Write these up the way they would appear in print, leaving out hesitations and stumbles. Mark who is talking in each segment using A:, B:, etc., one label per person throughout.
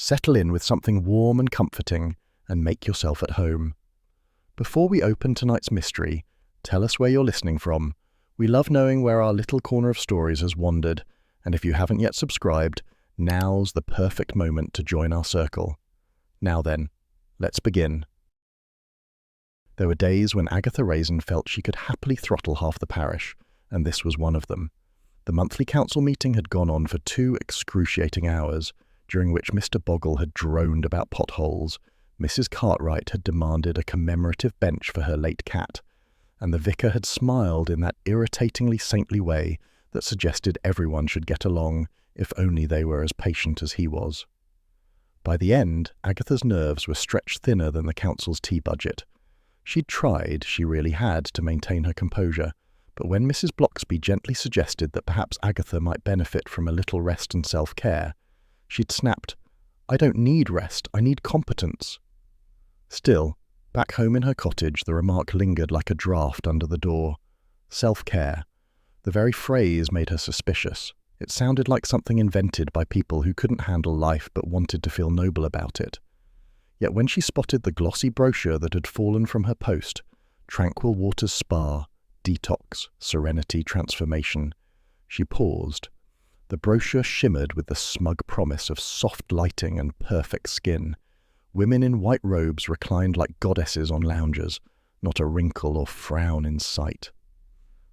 A: Settle in with something warm and comforting and make yourself at home. Before we open tonight's mystery, tell us where you're listening from. We love knowing where our little corner of stories has wandered, and if you haven't yet subscribed, now's the perfect moment to join our circle. Now then, let's begin. There were days when Agatha Raisin felt she could happily throttle half the parish, and this was one of them. The monthly council meeting had gone on for 2 excruciating hours, during which Mr. Boggle had droned about potholes, Mrs. Cartwright had demanded a commemorative bench for her late cat, and the vicar had smiled in that irritatingly saintly way that suggested everyone should get along if only they were as patient as he was. By the end, Agatha's nerves were stretched thinner than the council's tea budget. She'd tried, she really had, to maintain her composure, but when Mrs. Blocksby gently suggested that perhaps Agatha might benefit from a little rest and self-care, she'd snapped, "I don't need rest, I need competence." Still, back home in her cottage, the remark lingered like a draught under the door. Self-care. The very phrase made her suspicious. It sounded like something invented by people who couldn't handle life but wanted to feel noble about it. Yet when she spotted the glossy brochure that had fallen from her post, Tranquil Waters Spa, Detox, Serenity, Transformation, she paused. The brochure shimmered with the smug promise of soft lighting and perfect skin. Women in white robes reclined like goddesses on loungers, not a wrinkle or frown in sight.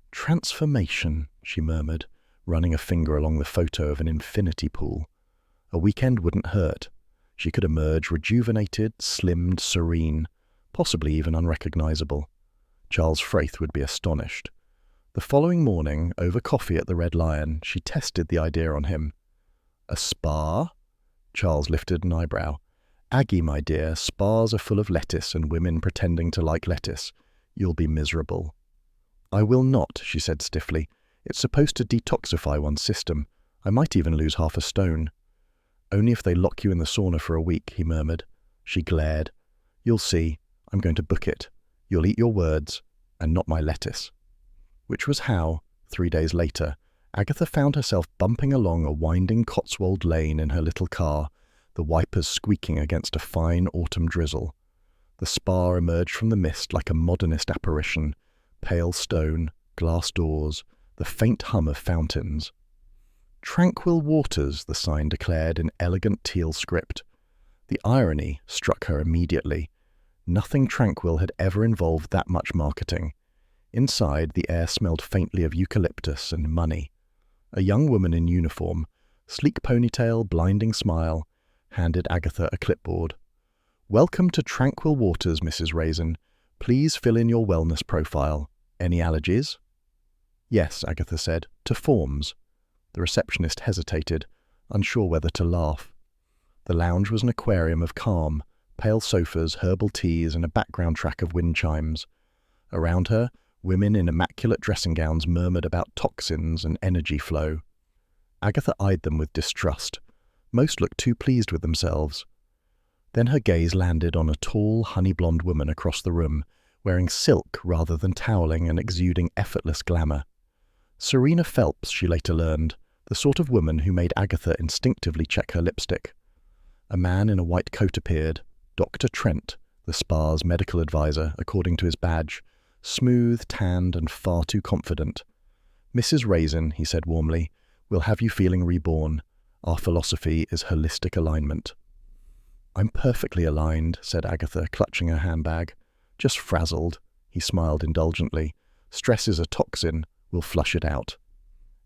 A: "Transformation," she murmured, running a finger along the photo of an infinity pool. A weekend wouldn't hurt. She could emerge rejuvenated, slimmed, serene, possibly even unrecognizable. Charles Frayth would be astonished. The following morning, over coffee at the Red Lion, she tested the idea on him. "A spa?" Charles lifted an eyebrow. "Aggie, my dear, spas are full of lettuce and women pretending to like lettuce. You'll be miserable." "I will not," she said stiffly. "It's supposed to detoxify one's system. I might even lose half a stone." "Only if they lock you in the sauna for a week," he murmured. She glared. "You'll see. I'm going to book it. You'll eat your words, and not my lettuce." Which was how, 3 days later, Agatha found herself bumping along a winding Cotswold lane in her little car, the wipers squeaking against a fine autumn drizzle. The spa emerged from the mist like a modernist apparition, pale stone, glass doors, the faint hum of fountains. "Tranquil Waters," the sign declared in elegant teal script. The irony struck her immediately. Nothing tranquil had ever involved that much marketing. Inside, the air smelled faintly of eucalyptus and money. A young woman in uniform, sleek ponytail, blinding smile, handed Agatha a clipboard. "Welcome to Tranquil Waters, Mrs. Raisin. Please fill in your wellness profile. Any allergies?" "Yes," Agatha said, "to forms." The receptionist hesitated, unsure whether to laugh. The lounge was an aquarium of calm, pale sofas, herbal teas, and a background track of wind chimes. Around her, women in immaculate dressing gowns murmured about toxins and energy flow. Agatha eyed them with distrust. Most looked too pleased with themselves. Then her gaze landed on a tall, honey-blonde woman across the room, wearing silk rather than toweling and exuding effortless glamour. Serena Phelps, she later learned, the sort of woman who made Agatha instinctively check her lipstick. A man in a white coat appeared, Dr. Trent, the spa's medical advisor, according to his badge, smooth, tanned, and far too confident. "Mrs. Raisin," he said warmly, "we'll have you feeling reborn. Our philosophy is holistic alignment." "I'm perfectly aligned," said Agatha, clutching her handbag. "Just frazzled." He smiled indulgently. "Stress is a toxin. We'll flush it out."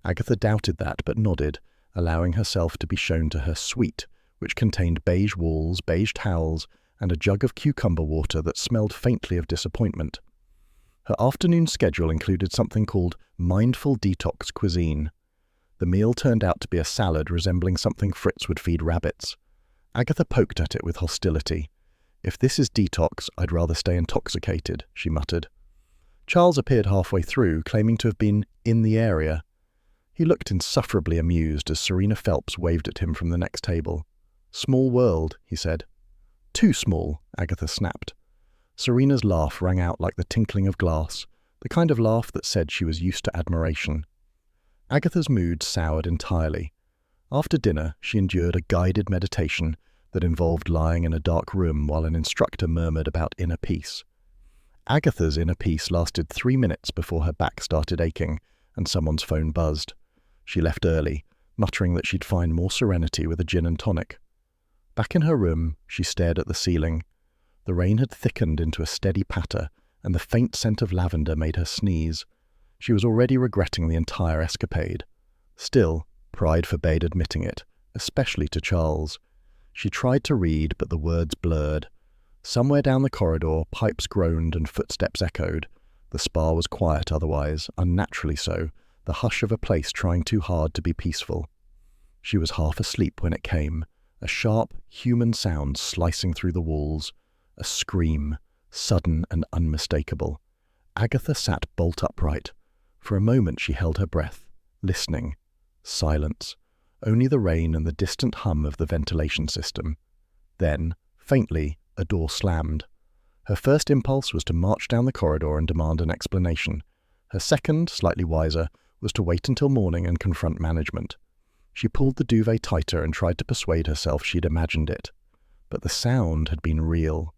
A: Agatha doubted that, but nodded, allowing herself to be shown to her suite, which contained beige walls, beige towels, and a jug of cucumber water that smelled faintly of disappointment. Her afternoon schedule included something called mindful detox cuisine. The meal turned out to be a salad resembling something Fritz would feed rabbits. Agatha poked at it with hostility. "If this is detox, I'd rather stay intoxicated," she muttered. Charles appeared halfway through, claiming to have been in the area. He looked insufferably amused as Serena Phelps waved at him from the next table. "Small world," he said. "Too small," Agatha snapped. Serena's laugh rang out like the tinkling of glass, the kind of laugh that said she was used to admiration. Agatha's mood soured entirely. After dinner, she endured a guided meditation, that involved lying in a dark room while an instructor murmured about inner peace. Agatha's inner peace lasted 3 minutes before her back started aching and someone's phone buzzed. She left early, muttering that she'd find more serenity with a gin and tonic. Back in her room, she stared at the ceiling. The rain had thickened into a steady patter, and the faint scent of lavender made her sneeze. She was already regretting the entire escapade. Still, pride forbade admitting it, especially to Charles. She tried to read, but the words blurred. Somewhere down the corridor, pipes groaned and footsteps echoed. The spa was quiet otherwise, unnaturally so, the hush of a place trying too hard to be peaceful. She was half asleep when it came, a sharp, human sound slicing through the walls. A scream, sudden and unmistakable. Agatha sat bolt upright. For a moment she held her breath, listening. Silence. Only the rain and the distant hum of the ventilation system. Then, faintly, a door slammed. Her first impulse was to march down the corridor and demand an explanation. Her second, slightly wiser, was to wait until morning and confront management. She pulled the duvet tighter and tried to persuade herself she'd imagined it. But the sound had been real.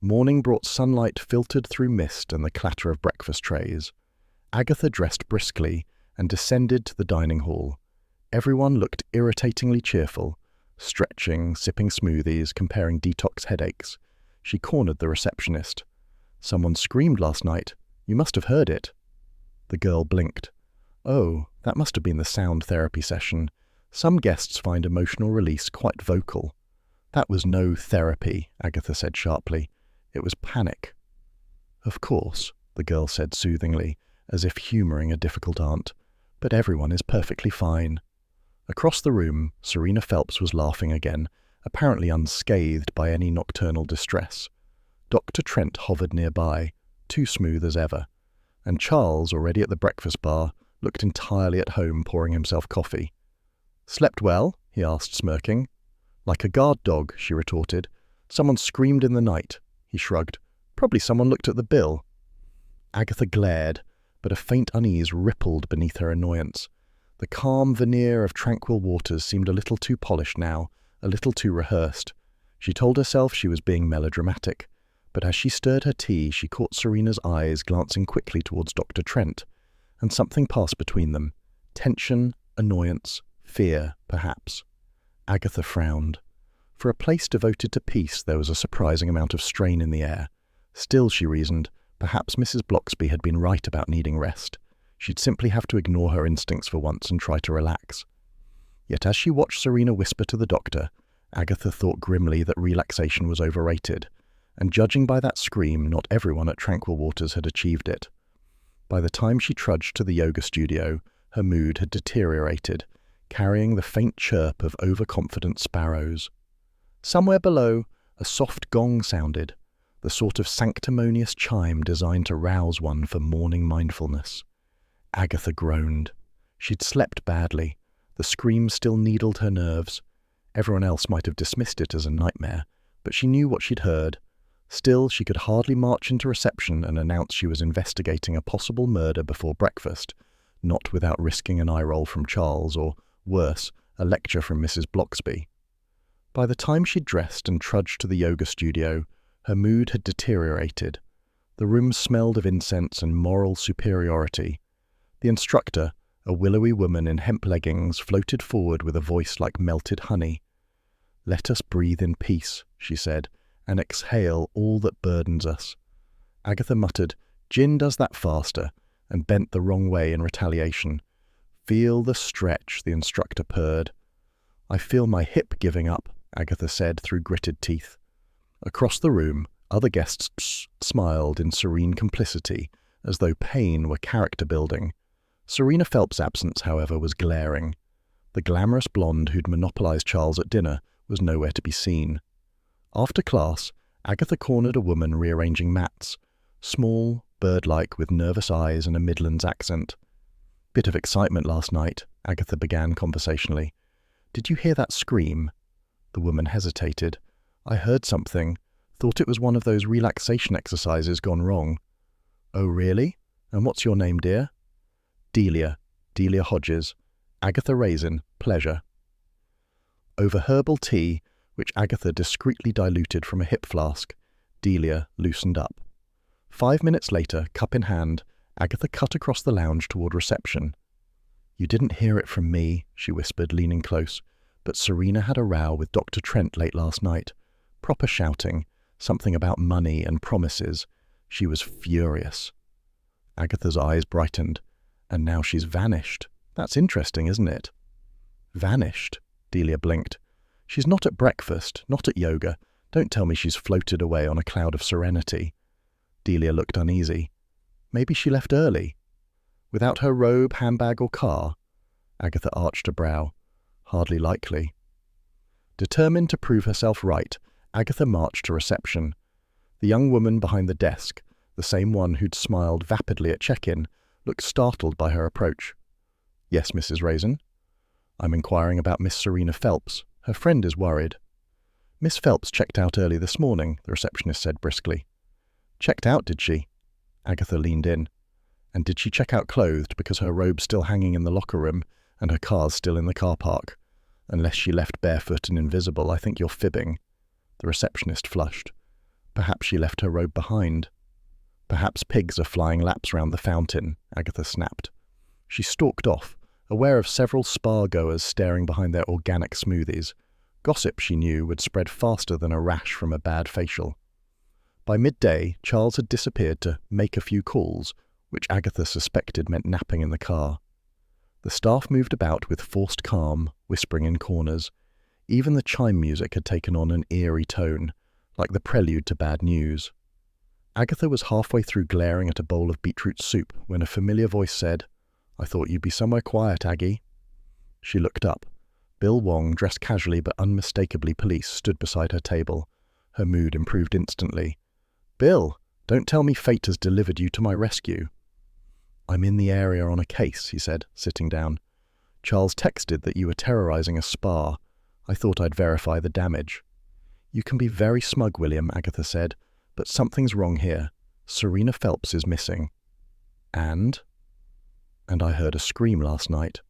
A: Morning brought sunlight filtered through mist and the clatter of breakfast trays. Agatha dressed briskly and descended to the dining hall. Everyone looked irritatingly cheerful, stretching, sipping smoothies, comparing detox headaches. She cornered the receptionist. "Someone screamed last night. You must have heard it." The girl blinked. "Oh, that must have been the sound therapy session. Some guests find emotional release quite vocal." "That was no therapy," Agatha said sharply. "It was panic." "Of course," the girl said soothingly, as if humouring a difficult aunt. "But everyone is perfectly fine." Across the room, Serena Phelps was laughing again, apparently unscathed by any nocturnal distress. Dr. Trent hovered nearby, too smooth as ever. And Charles, already at the breakfast bar, looked entirely at home, pouring himself coffee. "Slept well?" he asked, smirking. "Like a guard dog," she retorted. "Someone screamed in the night." He shrugged. "Probably someone looked at the bill." Agatha glared, but a faint unease rippled beneath her annoyance. The calm veneer of tranquil waters seemed a little too polished now, a little too rehearsed. She told herself she was being melodramatic, but as she stirred her tea, she caught Serena's eyes glancing quickly towards Dr. Trent, and something passed between them. Tension, annoyance, fear, perhaps. Agatha frowned. For a place devoted to peace, there was a surprising amount of strain in the air. Still, she reasoned, perhaps Mrs. Blocksby had been right about needing rest. She'd simply have to ignore her instincts for once and try to relax. Yet as she watched Serena whisper to the doctor, Agatha thought grimly that relaxation was overrated, and judging by that scream, not everyone at Tranquil Waters had achieved it. By the time she trudged to the yoga studio, her mood had deteriorated, carrying the faint chirp of overconfident sparrows. Somewhere below, a soft gong sounded, the sort of sanctimonious chime designed to rouse one for morning mindfulness. Agatha groaned. She'd slept badly. The scream still needled her nerves. Everyone else might have dismissed it as a nightmare, but she knew what she'd heard. Still, she could hardly march into reception and announce she was investigating a possible murder before breakfast, not without risking an eye roll from Charles or, worse, a lecture from Mrs. Blocksby. By the time she'd dressed and trudged to the yoga studio, her mood had deteriorated. The room smelled of incense and moral superiority. The instructor, a willowy woman in hemp leggings, floated forward with a voice like melted honey. "Let us breathe in peace," she said, "and exhale all that burdens us." Agatha muttered, "Gin does that faster," and bent the wrong way in retaliation. "Feel the stretch," the instructor purred. "I feel my hip giving up," Agatha said through gritted teeth. Across the room, other guests smiled in serene complicity, as though pain were character building. Serena Phelps' absence, however, was glaring. The glamorous blonde who'd monopolized Charles at dinner was nowhere to be seen. After class, Agatha cornered a woman rearranging mats, small, bird-like, with nervous eyes and a Midlands accent. "Bit of excitement last night," Agatha began conversationally. "Did you hear that scream?" The woman hesitated. "I heard something. Thought it was one of those relaxation exercises gone wrong." "Oh, really? And what's your name, dear?" Delia Hodges. Agatha Raisin, pleasure." Over herbal tea, which Agatha discreetly diluted from a hip flask. Delia loosened up. 5 minutes later, cup in hand, Agatha cut across the lounge toward reception. "You didn't hear it from me," she whispered, leaning close, "but Serena had a row with Dr. Trent late last night. Proper shouting, something about money and promises. She was furious." Agatha's eyes brightened. "And now she's vanished. That's interesting, isn't it?" "Vanished?" Delia blinked. "She's not at breakfast, not at yoga. Don't tell me she's floated away on a cloud of serenity." Delia looked uneasy. "Maybe she left early." "Without her robe, handbag, or car?" Agatha arched a brow. "Hardly likely." Determined to prove herself right, Agatha marched to reception. The young woman behind the desk, the same one who'd smiled vapidly at check-in, looked startled by her approach. "Yes, Mrs. Raisin?" "I'm inquiring about Miss Serena Phelps. Her friend is worried." "Miss Phelps checked out early this morning," the receptionist said briskly. "Checked out, did she?" Agatha leaned in. "And did she check out clothed because her robe's still hanging in the locker room and her car's still in the car park? Unless she left barefoot and invisible, I think you're fibbing." The receptionist flushed. "Perhaps she left her robe behind." "Perhaps pigs are flying laps round the fountain," Agatha snapped. She stalked off, aware of several spa-goers staring behind their organic smoothies. Gossip, she knew, would spread faster than a rash from a bad facial. By midday, Charles had disappeared to make a few calls, which Agatha suspected meant napping in the car. The staff moved about with forced calm, whispering in corners. Even the chime music had taken on an eerie tone, like the prelude to bad news. Agatha was halfway through glaring at a bowl of beetroot soup when a familiar voice said, "I thought you'd be somewhere quiet, Aggie." She looked up. Bill Wong, dressed casually but unmistakably police, stood beside her table. Her mood improved instantly. "Bill, don't tell me fate has delivered you to my rescue." "I'm in the area on a case," he said, sitting down. "Charles texted that you were terrorizing a spa. I thought I'd verify the damage." "You can be very smug, William," Agatha said, "but something's wrong here. Serena Phelps is missing." "And?" "And I heard a scream last night."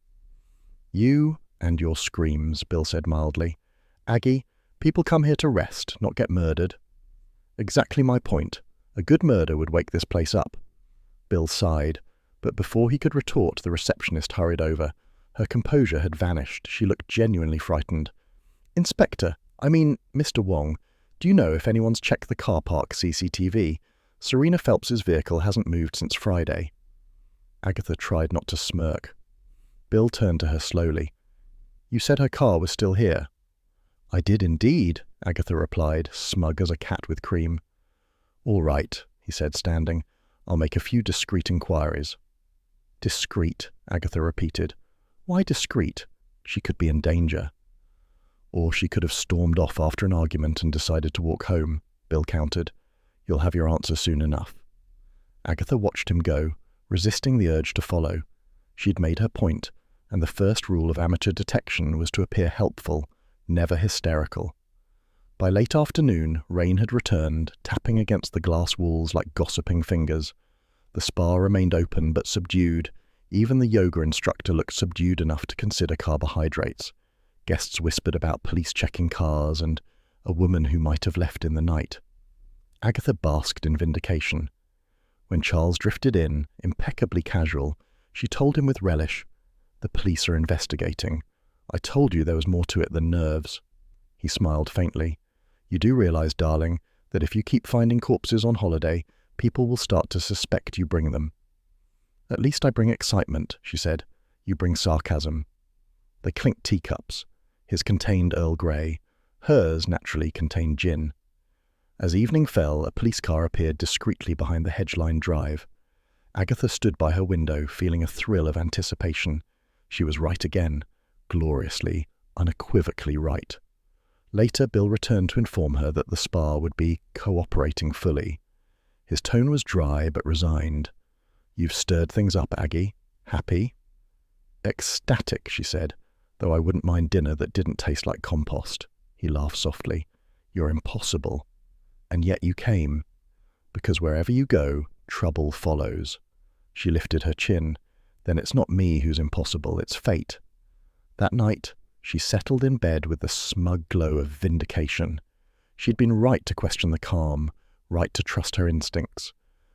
A: "You and your screams," Bill said mildly. "Aggie, people come here to rest, not get murdered." "Exactly my point. A good murder would wake this place up." Bill sighed, but before he could retort, the receptionist hurried over. Her composure had vanished. She looked genuinely frightened. "Inspector, Mr. Wong, do you know if anyone's checked the car park CCTV? Serena Phelps's vehicle hasn't moved since Friday." Agatha tried not to smirk. Bill turned to her slowly. "You said her car was still here." "I did indeed," Agatha replied, smug as a cat with cream. "All right," he said, standing. "I'll make a few discreet inquiries." "Discreet," Agatha repeated. "Why discreet? She could be in danger." "Or she could have stormed off after an argument and decided to walk home," Bill countered. "You'll have your answer soon enough." Agatha watched him go, resisting the urge to follow. She'd made her point, and the first rule of amateur detection was to appear helpful, never hysterical. By late afternoon, rain had returned, tapping against the glass walls like gossiping fingers. The spa remained open but subdued. Even the yoga instructor looked subdued enough to consider carbohydrates. Guests whispered about police checking cars and a woman who might have left in the night. Agatha basked in vindication. When Charles drifted in, impeccably casual, she told him with relish, "The police are investigating. I told you there was more to it than nerves." He smiled faintly. "You do realize, darling, that if you keep finding corpses on holiday, people will start to suspect you bring them." "At least I bring excitement," she said. "You bring sarcasm." They clinked teacups. His contained Earl Grey. Hers, naturally, contained gin. As evening fell, a police car appeared discreetly behind the hedge-lined drive. Agatha stood by her window, feeling a thrill of anticipation. She was right again. Gloriously, unequivocally right. Later, Bill returned to inform her that the spa would be cooperating fully. His tone was dry but resigned. "You've stirred things up, Aggie. Happy?" "Ecstatic," she said, "though I wouldn't mind dinner that didn't taste like compost." He laughed softly. "You're impossible. And yet you came. Because wherever you go, trouble follows." She lifted her chin. "Then it's not me who's impossible, it's fate." That night, She settled in bed with the smug glow of vindication. She'd been right to question the calm, right to trust her instincts.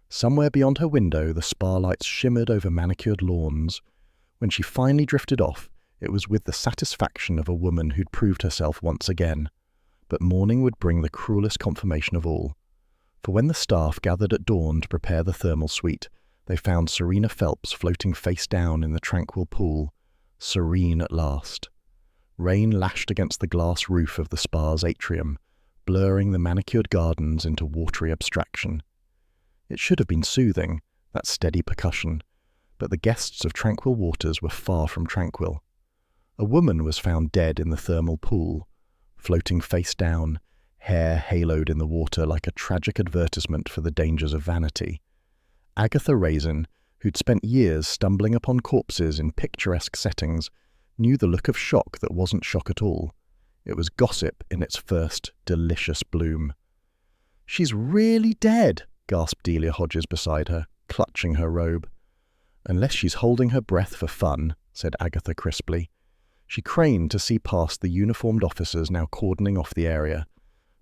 A: Somewhere beyond her window, the spa lights shimmered over manicured lawns. When she finally drifted off, it was with the satisfaction of a woman who'd proved herself once again. But morning would bring the cruelest confirmation of all. For when the staff gathered at dawn to prepare the thermal suite, they found Serena Phelps floating face down in the tranquil pool, serene at last. Rain lashed against the glass roof of the spa's atrium, blurring the manicured gardens into watery abstraction. It should have been soothing, that steady percussion, but the guests of tranquil waters were far from tranquil. A woman was found dead in the thermal pool, floating face down, hair haloed in the water like a tragic advertisement for the dangers of vanity. Agatha Raisin, who'd spent years stumbling upon corpses in picturesque settings, knew the look of shock that wasn't shock at all. It was gossip in its first delicious bloom. "She's really dead," gasped Delia Hodges beside her, clutching her robe. "Unless she's holding her breath for fun," said Agatha crisply. She craned to see past the uniformed officers now cordoning off the area.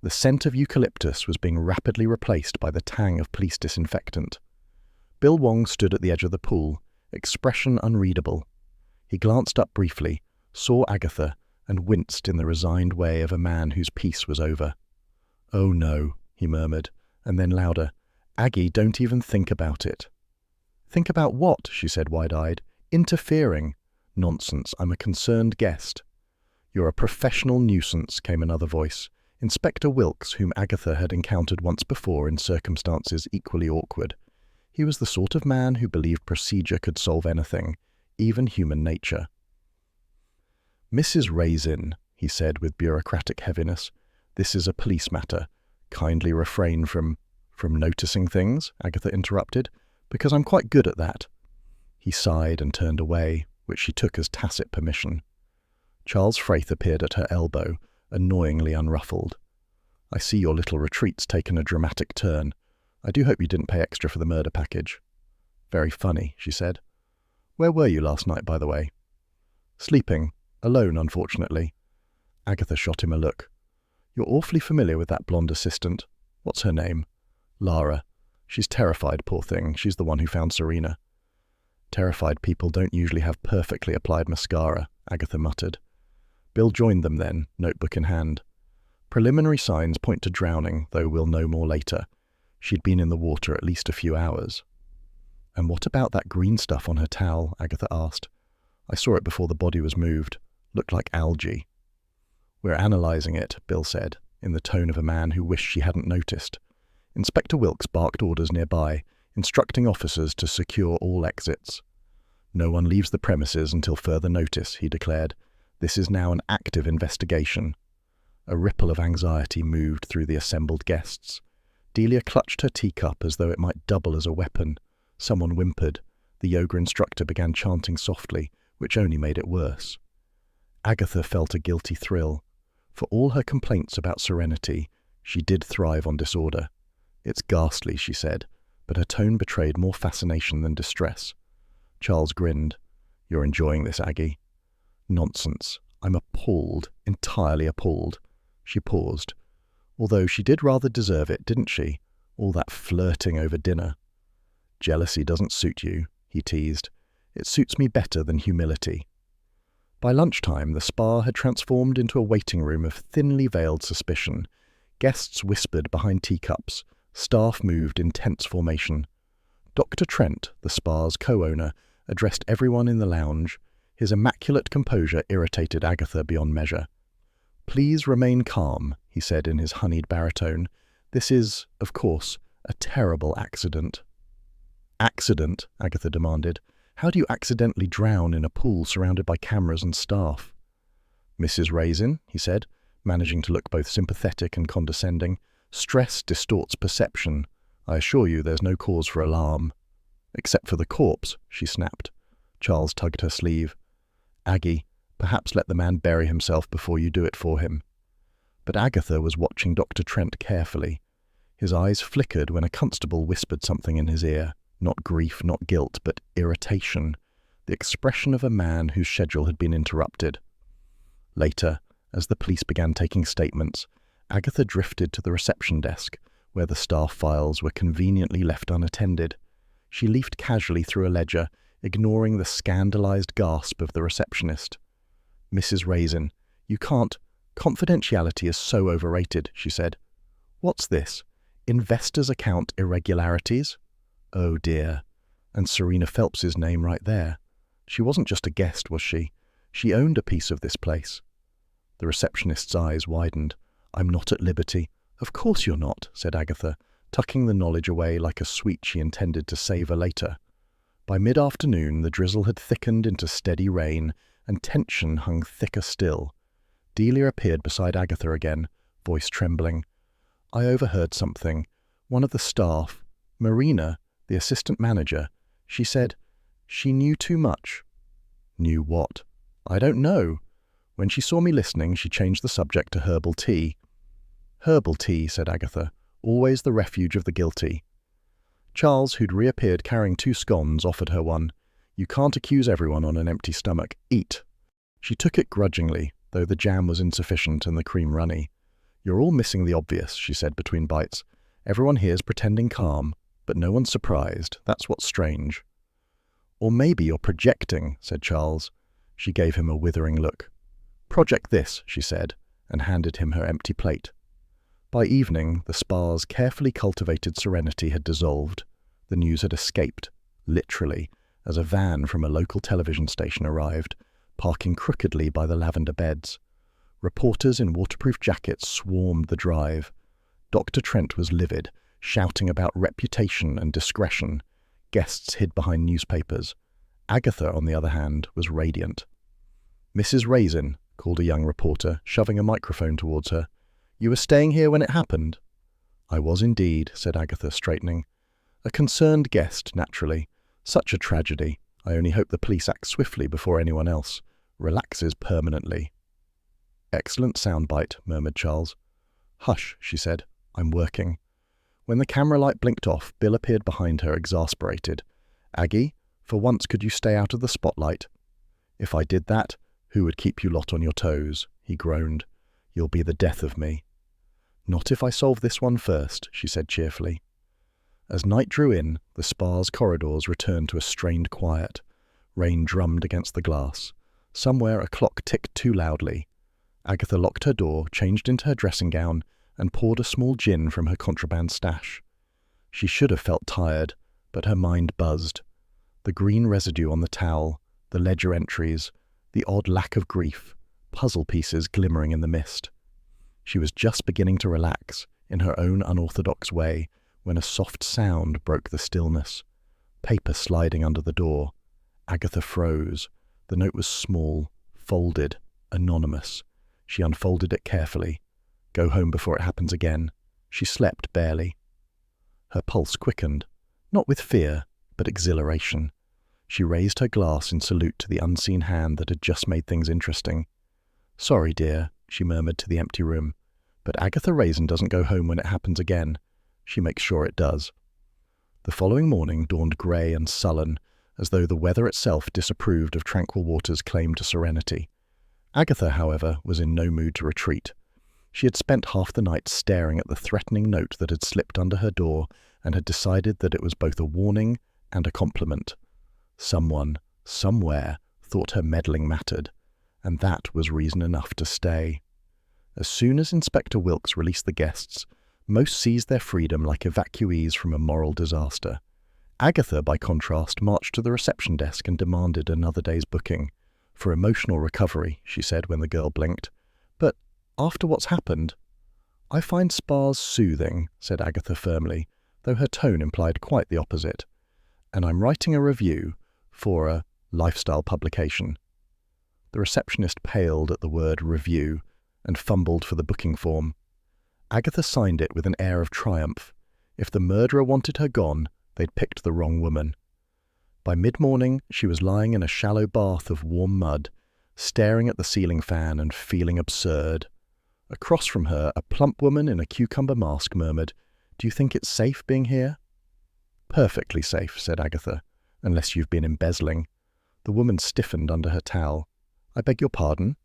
A: The scent of eucalyptus was being rapidly replaced by the tang of police disinfectant. Bill Wong stood at the edge of the pool, expression unreadable. He glanced up briefly, saw Agatha, and winced in the resigned way of a man whose peace was over. "Oh no," he murmured, and then louder, "Aggie, don't even think about it." "Think about what?" she said wide-eyed. "Interfering." "Nonsense, I'm a concerned guest." "You're a professional nuisance," came another voice. Inspector Wilkes, whom Agatha had encountered once before in circumstances equally awkward. He was the sort of man who believed procedure could solve anything, even human nature. "Mrs. Raisin," he said with bureaucratic heaviness, "this is a police matter. Kindly refrain from noticing things," Agatha interrupted, "because I'm quite good at that." He sighed and turned away, which she took as tacit permission. Charles Frayth appeared at her elbow, annoyingly unruffled. "I see your little retreat's taken a dramatic turn. I do hope you didn't pay extra for the murder package." "Very funny," she said. "Where were you last night, by the way?" "Sleeping. Alone, unfortunately." Agatha shot him a look. "You're awfully familiar with that blonde assistant. What's her name?" "Lara. She's terrified, poor thing. She's the one who found Serena." "Terrified people don't usually have perfectly applied mascara," Agatha muttered. Bill joined them then, notebook in hand. "Preliminary signs point to drowning, though we'll know more later. She'd been in the water at least a few hours." "And what about that green stuff on her towel?" Agatha asked. "I saw it before the body was moved. Looked like algae." "We're analysing it," Bill said, in the tone of a man who wished she hadn't noticed. Inspector Wilkes barked orders nearby, instructing officers to secure all exits. "No one leaves the premises until further notice," he declared. "This is now an active investigation." A ripple of anxiety moved through the assembled guests. Delia clutched her teacup as though it might double as a weapon. Someone whimpered. The yoga instructor began chanting softly, which only made it worse. Agatha felt a guilty thrill. For all her complaints about serenity, she did thrive on disorder. "It's ghastly," she said, but her tone betrayed more fascination than distress. Charles grinned. "You're enjoying this, Aggie." "Nonsense. I'm appalled, entirely appalled." She paused. "Although she did rather deserve it, didn't she? All that flirting over dinner." "Jealousy doesn't suit you," he teased. "It suits me better than humility." By lunchtime, the spa had transformed into a waiting room of thinly veiled suspicion. Guests whispered behind teacups. Staff moved in tense formation. Dr. Trent, the spa's co-owner, addressed everyone in the lounge. His immaculate composure irritated Agatha beyond measure. "Please remain calm," he said in his honeyed baritone. "This is, of course, a terrible accident." "Accident?" Agatha demanded. "How do you accidentally drown in a pool surrounded by cameras and staff?" "Mrs. Raisin," he said, managing to look both sympathetic and condescending, "stress distorts perception. I assure you there's no cause for alarm." "Except for the corpse," she snapped. Charles tugged her sleeve. "Aggie, perhaps let the man bury himself before you do it for him." But Agatha was watching Dr. Trent carefully. His eyes flickered when a constable whispered something in his ear. Not grief, not guilt, but irritation. The expression of a man whose schedule had been interrupted. Later, as the police began taking statements, Agatha drifted to the reception desk, where the staff files were conveniently left unattended. She leafed casually through a ledger, ignoring the scandalized gasp of the receptionist. "Mrs. Raisin, you can't. Confidentiality is so overrated," she said. "What's this? Investors' account irregularities?" Oh dear. And Serena Phelps's name right there. She wasn't just a guest, was she? She owned a piece of this place. The receptionist's eyes widened. "I'm not at liberty." "Of course you're not," said Agatha, tucking the knowledge away like a sweet she intended to savour later. By mid-afternoon, the drizzle had thickened into steady rain, and tension hung thicker still. Delia appeared beside Agatha again, voice trembling. "I overheard something. One of the staff, Marina, the assistant manager, she said she knew too much." "Knew what?" "I don't know. When she saw me listening, she changed the subject to herbal tea." "Herbal tea," said Agatha, "always the refuge of the guilty." Charles, who'd reappeared carrying 2 scones, offered her one. "You can't accuse everyone on an empty stomach. Eat." She took it grudgingly, though the jam was insufficient and the cream runny. "You're all missing the obvious," she said between bites. "Everyone here's pretending calm, but no one's surprised. That's what's strange." "Or maybe you're projecting," said Charles. She gave him a withering look. "Project this," she said, and handed him her empty plate. By evening, the spa's carefully cultivated serenity had dissolved. The news had escaped, literally, as a van from a local television station arrived, parking crookedly by the lavender beds. Reporters in waterproof jackets swarmed the drive. Dr. Trent was livid, shouting about reputation and discretion. Guests hid behind newspapers. Agatha, on the other hand, was radiant. "Mrs. Raisin," called a young reporter, shoving a microphone towards her. "You were staying here when it happened?" "I was indeed," said Agatha, straightening. "A concerned guest, naturally. Such a tragedy. I only hope the police act swiftly before anyone else relaxes permanently." "Excellent soundbite," murmured Charles. "Hush," she said. "I'm working." When the camera light blinked off, Bill appeared behind her, exasperated. "Aggie, for once could you stay out of the spotlight?" "If I did that, who would keep you lot on your toes?" he groaned. "You'll be the death of me." "Not if I solve this one first," she said cheerfully. As night drew in, the spa's corridors returned to a strained quiet. Rain drummed against the glass. Somewhere a clock ticked too loudly. Agatha locked her door, changed into her dressing gown, and poured a small gin from her contraband stash. She should have felt tired, but her mind buzzed. The green residue on the towel, the ledger entries, the odd lack of grief, puzzle pieces glimmering in the mist. She was just beginning to relax, in her own unorthodox way, when a soft sound broke the stillness. Paper sliding under the door. Agatha froze. The note was small, folded, anonymous. She unfolded it carefully. "Go home before it happens again." She slept barely. Her pulse quickened, not with fear, but exhilaration. She raised her glass in salute to the unseen hand that had just made things interesting. "Sorry, dear," she murmured to the empty room, "but Agatha Raisin doesn't go home when it happens again. She makes sure it does." The following morning dawned grey and sullen, as though the weather itself disapproved of tranquil water's claim to serenity. Agatha, however, was in no mood to retreat. She had spent half the night staring at the threatening note that had slipped under her door and had decided that it was both a warning and a compliment. Someone, somewhere, thought her meddling mattered, and that was reason enough to stay. As soon as Inspector Wilkes released the guests, most seized their freedom like evacuees from a moral disaster. Agatha, by contrast, marched to the reception desk and demanded another day's booking. "For emotional recovery," she said when the girl blinked. "But after what's happened—" "I find spas soothing," said Agatha firmly, though her tone implied quite the opposite. "And I'm writing a review for a lifestyle publication." The receptionist paled at the word review and fumbled for the booking form. Agatha signed it with an air of triumph. If the murderer wanted her gone, they'd picked the wrong woman. By mid-morning, she was lying in a shallow bath of warm mud, staring at the ceiling fan and feeling absurd. Across from her, a plump woman in a cucumber mask murmured, "Do you think it's safe being here?" "Perfectly safe," said Agatha, "unless you've been embezzling." The woman stiffened under her towel. "I beg your pardon?"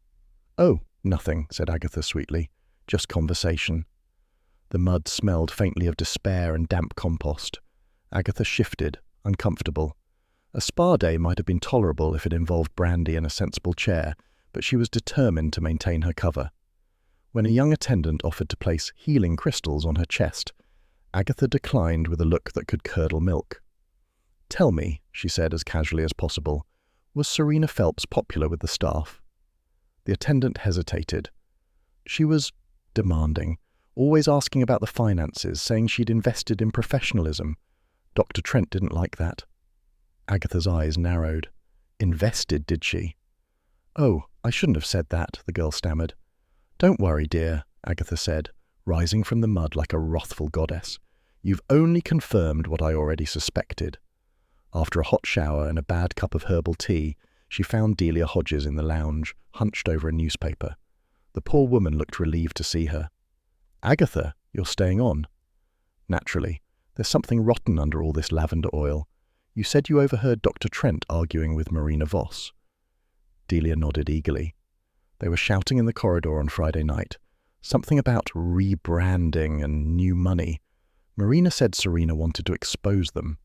A: "Oh, nothing," said Agatha sweetly. "Just conversation." The mud smelled faintly of despair and damp compost. Agatha shifted, uncomfortable. A spa day might have been tolerable if it involved brandy and a sensible chair, but she was determined to maintain her cover. When a young attendant offered to place healing crystals on her chest, Agatha declined with a look that could curdle milk. "Tell me," she said as casually as possible, "was Serena Phelps popular with the staff?" The attendant hesitated. She was demanding, always asking about the finances, saying she'd invested in professionalism. Dr. Trent didn't like that. Agatha's eyes narrowed. "Invested, did she?" "Oh, I shouldn't have said that," the girl stammered. "Don't worry, dear," Agatha said, rising from the mud like a wrathful goddess. "You've only confirmed what I already suspected." After a hot shower and a bad cup of herbal tea, she found Delia Hodges in the lounge, hunched over a newspaper. The poor woman looked relieved to see her. "Agatha, you're staying on?" "Naturally. There's something rotten under all this lavender oil. You said you overheard Dr. Trent arguing with Marina Voss." Delia nodded eagerly. They were shouting in the corridor on Friday night. Something about rebranding and new money. Marina said Serena wanted to expose them.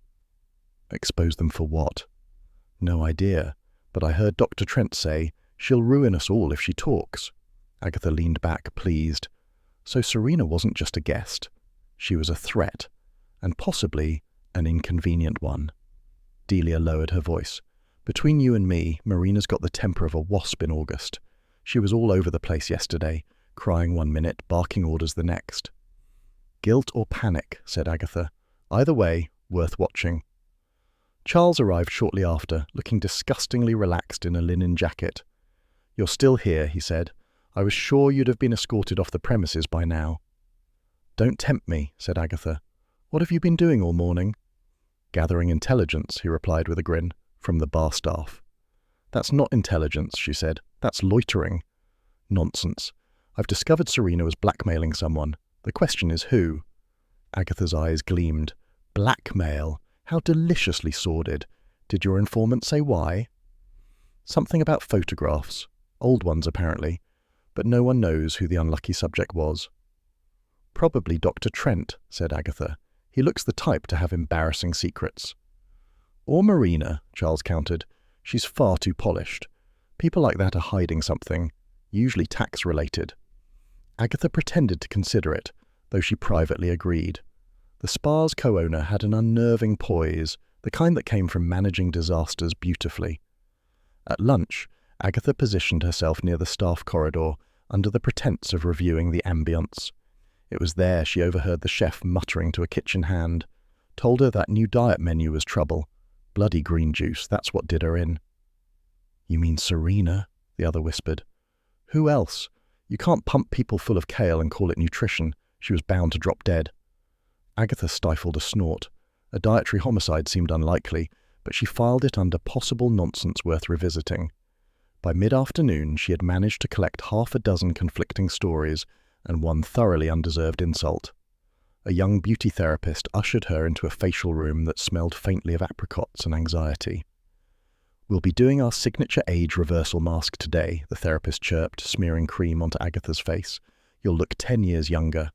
A: Expose them for what? No idea, but I heard Dr. Trent say, "She'll ruin us all if she talks." Agatha leaned back, pleased. So Serena wasn't just a guest. She was a threat, and possibly an inconvenient one. Delia lowered her voice. "Between you and me, Marina's got the temper of a wasp in August. She was all over the place yesterday, crying one minute, barking orders the next." "Guilt or panic," said Agatha. "Either way, worth watching." Charles arrived shortly after, looking disgustingly relaxed in a linen jacket. "You're still here," he said. "I was sure you'd have been escorted off the premises by now." "Don't tempt me," said Agatha. "What have you been doing all morning?" "Gathering intelligence," he replied with a grin, "from the bar staff." "That's not intelligence," she said. "That's loitering." "Nonsense. I've discovered Serena was blackmailing someone. The question is who?" Agatha's eyes gleamed. "Blackmail? How deliciously sordid. Did your informant say why?" "Something about photographs. Old ones, apparently. But no one knows who the unlucky subject was." "Probably Dr. Trent," said Agatha. "He looks the type to have embarrassing secrets." "Or Marina," Charles countered. "She's far too polished. People like that are hiding something, usually tax-related." Agatha pretended to consider it, though she privately agreed. The spa's co-owner had an unnerving poise, the kind that came from managing disasters beautifully. At lunch, Agatha positioned herself near the staff corridor, under the pretense of reviewing the ambience. It was there she overheard the chef muttering to a kitchen hand, told her that new diet menu was trouble. Bloody green juice, that's what did her in. "You mean Serena?" the other whispered. "Who else? You can't pump people full of kale and call it nutrition. She was bound to drop dead." Agatha stifled a snort. A dietary homicide seemed unlikely, but she filed it under possible nonsense worth revisiting. By mid-afternoon, she had managed to collect half a dozen conflicting stories and one thoroughly undeserved insult. A young beauty therapist ushered her into a facial room that smelled faintly of apricots and anxiety. "We'll be doing our signature age reversal mask today," the therapist chirped, smearing cream onto Agatha's face. "You'll look 10 years younger."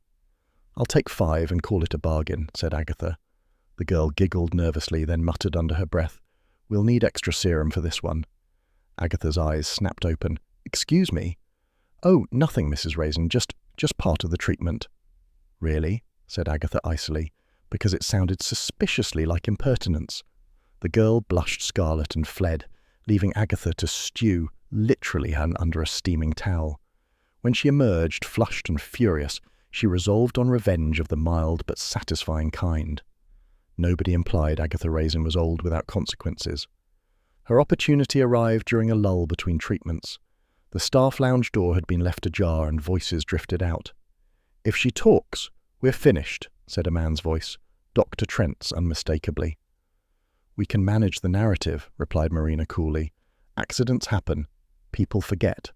A: "I'll take 5 and call it a bargain," said Agatha. The girl giggled nervously, then muttered under her breath, "We'll need extra serum for this one." Agatha's eyes snapped open. "Excuse me?" "Oh, nothing, Mrs. Raisin, just part of the treatment." "Really?" said Agatha icily, because it sounded suspiciously like impertinence. The girl blushed scarlet and fled, leaving Agatha to stew, literally under a steaming towel. When she emerged, flushed and furious, she resolved on revenge of the mild but satisfying kind. Nobody implied Agatha Raisin was old without consequences. Her opportunity arrived during a lull between treatments. The staff lounge door had been left ajar and voices drifted out. "If she talks, we're finished," said a man's voice, Dr. Trent's unmistakably. "We can manage the narrative," replied Marina coolly. "Accidents happen. People forget."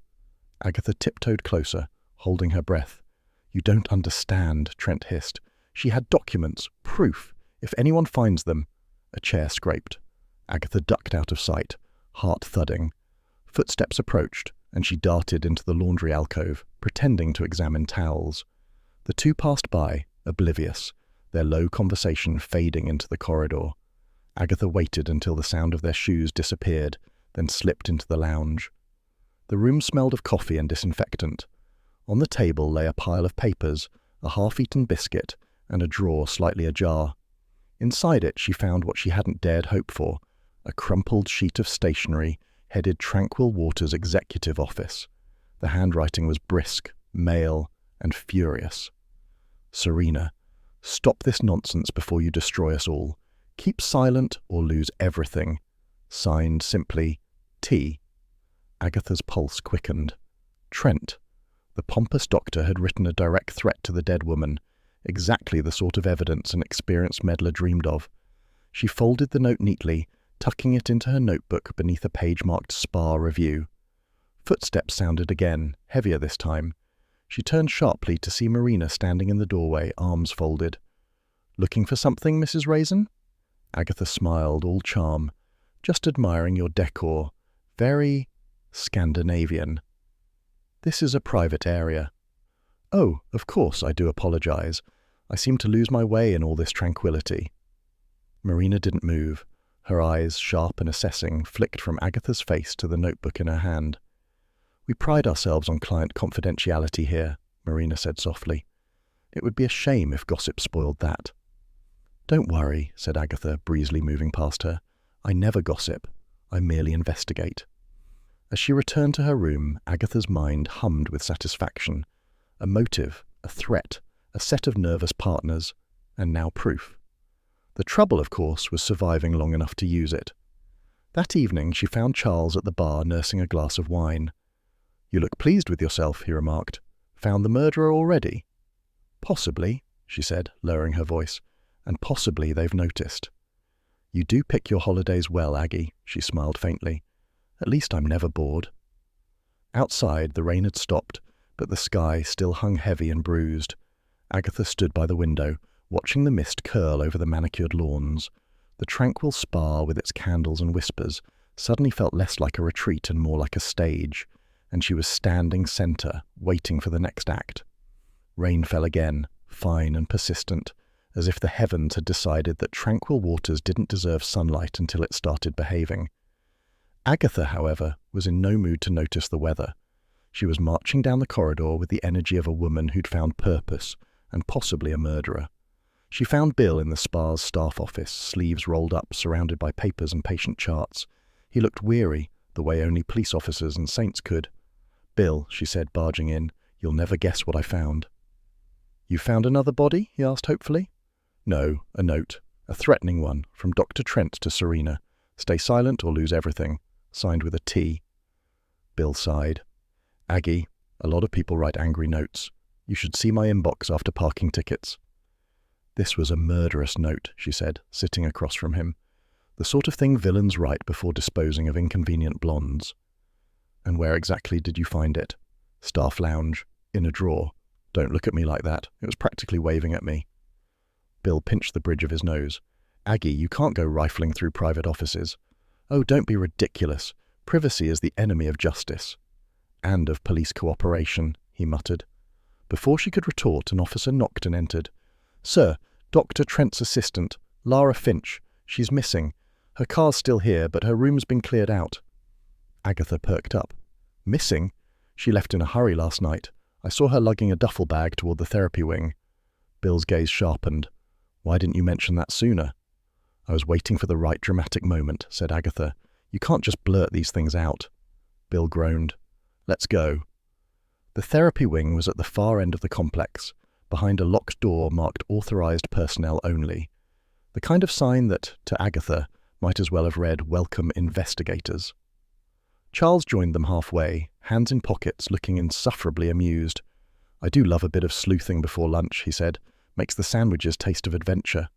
A: Agatha tiptoed closer, holding her breath. "You don't understand," Trent hissed. "She had documents, proof. If anyone finds them—" A chair scraped. Agatha ducked out of sight, heart thudding. Footsteps approached, and she darted into the laundry alcove, pretending to examine towels. The two passed by, oblivious, their low conversation fading into the corridor. Agatha waited until the sound of their shoes disappeared, then slipped into the lounge. The room smelled of coffee and disinfectant. On the table lay a pile of papers, a half-eaten biscuit, and a drawer slightly ajar. Inside it she found what she hadn't dared hope for, a crumpled sheet of stationery headed Tranquil Waters' executive office. The handwriting was brisk, male, and furious. "Serena, stop this nonsense before you destroy us all. Keep silent or lose everything. Signed simply, T." Agatha's pulse quickened. Trent. The pompous doctor had written a direct threat to the dead woman, exactly the sort of evidence an experienced meddler dreamed of. She folded the note neatly, tucking it into her notebook beneath a page marked Spa Review. Footsteps sounded again, heavier this time. She turned sharply to see Marina standing in the doorway, arms folded. "Looking for something, Mrs. Raisin?" Agatha smiled, all charm. "Just admiring your decor. Very Scandinavian." "This is a private area." "Oh, of course, I do apologize. I seem to lose my way in all this tranquility." Marina didn't move. Her eyes, sharp and assessing, flicked from Agatha's face to the notebook in her hand. "We pride ourselves on client confidentiality here," Marina said softly. "It would be a shame if gossip spoiled that." "Don't worry," said Agatha, breezily moving past her. "I never gossip. I merely investigate." As she returned to her room, Agatha's mind hummed with satisfaction. A motive, a threat, a set of nervous partners, and now proof. The trouble, of course, was surviving long enough to use it. That evening she found Charles at the bar nursing a glass of wine. "You look pleased with yourself," he remarked. "Found the murderer already?" "Possibly," she said, lowering her voice, "and possibly they've noticed." "You do pick your holidays well, Aggie," she smiled faintly. "At least I'm never bored." Outside, the rain had stopped, but the sky still hung heavy and bruised. Agatha stood by the window, watching the mist curl over the manicured lawns. The tranquil spa, with its candles and whispers, suddenly felt less like a retreat and more like a stage, and she was standing centre, waiting for the next act. Rain fell again, fine and persistent, as if the heavens had decided that Tranquil Waters didn't deserve sunlight until it started behaving. Agatha, however, was in no mood to notice the weather. She was marching down the corridor with the energy of a woman who'd found purpose, and possibly a murderer. She found Bill in the spa's staff office, sleeves rolled up, surrounded by papers and patient charts. He looked weary, the way only police officers and saints could. "Bill," she said, barging in, "you'll never guess what I found." "You found another body?" he asked hopefully. "No, a note. A threatening one, from Dr. Trent to Serena. Stay silent or lose everything. Signed with a T." Bill sighed. "Aggie, a lot of people write angry notes. You should see my inbox after parking tickets." "This was a murderous note," she said, sitting across from him. "The sort of thing villains write before disposing of inconvenient blondes." "And where exactly did you find it?" "Staff lounge. In a drawer. Don't look at me like that. It was practically waving at me." Bill pinched the bridge of his nose. "Aggie, you can't go rifling through private offices." "Oh, don't be ridiculous. Privacy is the enemy of justice." "And of police cooperation," he muttered. Before she could retort, an officer knocked and entered. "Sir, Dr. Trent's assistant, Lara Finch. She's missing. Her car's still here, but her room's been cleared out." Agatha perked up. "Missing? She left in a hurry last night. I saw her lugging a duffel bag toward the therapy wing." Bill's gaze sharpened. "Why didn't you mention that sooner?" "I was waiting for the right dramatic moment," said Agatha. "You can't just blurt these things out." Bill groaned. "Let's go." The therapy wing was at the far end of the complex, behind a locked door marked authorized personnel only. The kind of sign that, to Agatha, might as well have read, "Welcome Investigators." Charles joined them halfway, hands in pockets, looking insufferably amused. "I do love a bit of sleuthing before lunch," he said. "Makes the sandwiches taste of adventure."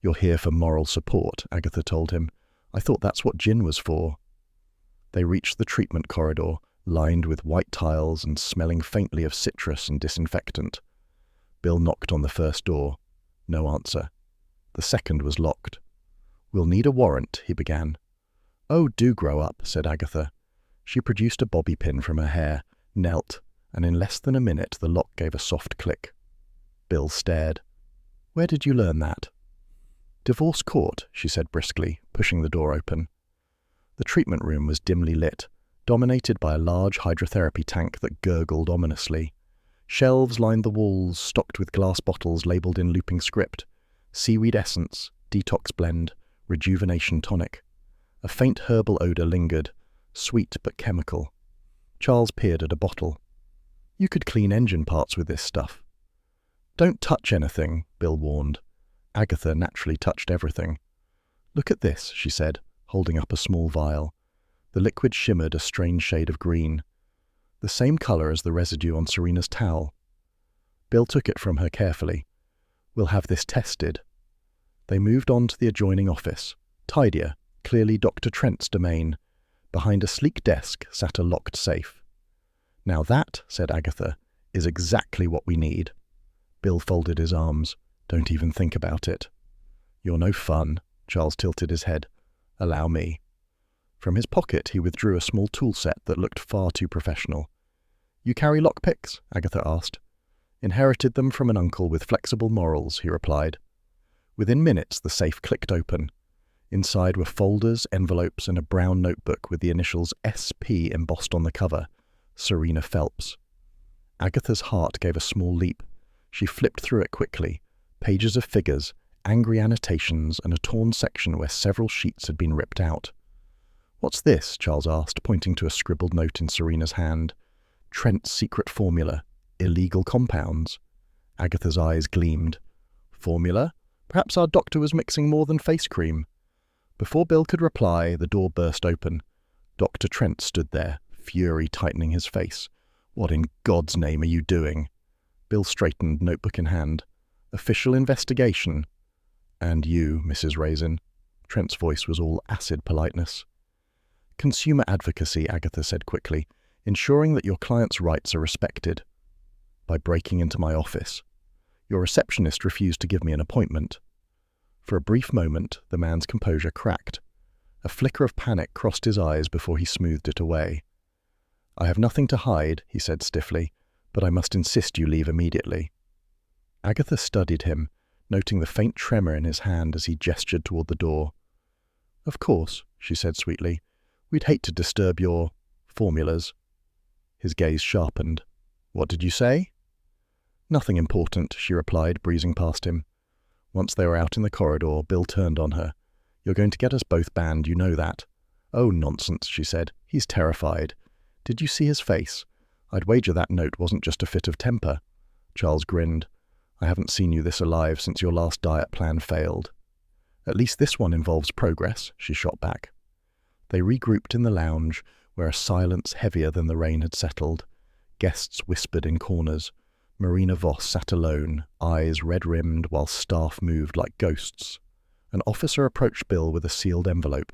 A: "You're here for moral support," Agatha told him. "I thought that's what gin was for." They reached the treatment corridor, lined with white tiles and smelling faintly of citrus and disinfectant. Bill knocked on the first door. No answer. The second was locked. "We'll need a warrant," he began. "Oh, do grow up," said Agatha. She produced a bobby pin from her hair, knelt, and in less than a minute the lock gave a soft click. Bill stared. "Where did you learn that?" "Divorce court," she said briskly, pushing the door open. The treatment room was dimly lit, dominated by a large hydrotherapy tank that gurgled ominously. Shelves lined the walls, stocked with glass bottles labelled in looping script: seaweed essence, detox blend, rejuvenation tonic. A faint herbal odour lingered, sweet but chemical. Charles peered at a bottle. "You could clean engine parts with this stuff." "Don't touch anything," Bill warned. Agatha naturally touched everything. "Look at this," she said, holding up a small vial. The liquid shimmered a strange shade of green, the same colour as the residue on Serena's towel. Bill took it from her carefully. "We'll have this tested." They moved on to the adjoining office, tidier, clearly Dr. Trent's domain. Behind a sleek desk sat a locked safe. "Now that," said Agatha, "is exactly what we need." Bill folded his arms. "Don't even think about it." "You're no fun." Charles tilted his head. "Allow me." From his pocket he withdrew a small tool set that looked far too professional. "You carry lockpicks?" Agatha asked. "Inherited them from an uncle with flexible morals," he replied. Within minutes the safe clicked open. Inside were folders, envelopes, and a brown notebook with the initials SP embossed on the cover: Serena Phelps. Agatha's heart gave a small leap. She flipped through it quickly. Pages of figures, angry annotations, and a torn section where several sheets had been ripped out. "What's this?" Charles asked, pointing to a scribbled note in Serena's hand. "Trent's secret formula. Illegal compounds." Agatha's eyes gleamed. "Formula? Perhaps our doctor was mixing more than face cream." Before Bill could reply, the door burst open. Dr. Trent stood there, fury tightening his face. "What in God's name are you doing?" Bill straightened, notebook in hand. "Official investigation." "And you, Mrs. Raisin?" Trent's voice was all acid politeness. "Consumer advocacy," Agatha said quickly, "ensuring that your client's rights are respected." "By breaking into my office. Your receptionist refused to give me an appointment." For a brief moment, the man's composure cracked. A flicker of panic crossed his eyes before he smoothed it away. "I have nothing to hide," he said stiffly, "but I must insist you leave immediately." Agatha studied him, noting the faint tremor in his hand as he gestured toward the door. "Of course," she said sweetly. "We'd hate to disturb your formulas." His gaze sharpened. "What did you say?" "Nothing important," she replied, breezing past him. Once they were out in the corridor, Bill turned on her. "You're going to get us both banned, you know that." "Oh, nonsense," she said. "He's terrified. Did you see his face? I'd wager that note wasn't just a fit of temper." Charles grinned. "I haven't seen you this alive since your last diet plan failed." "At least this one involves progress," she shot back. They regrouped in the lounge, where a silence heavier than the rain had settled. Guests whispered in corners. Marina Voss sat alone, eyes red-rimmed, while staff moved like ghosts. An officer approached Bill with a sealed envelope.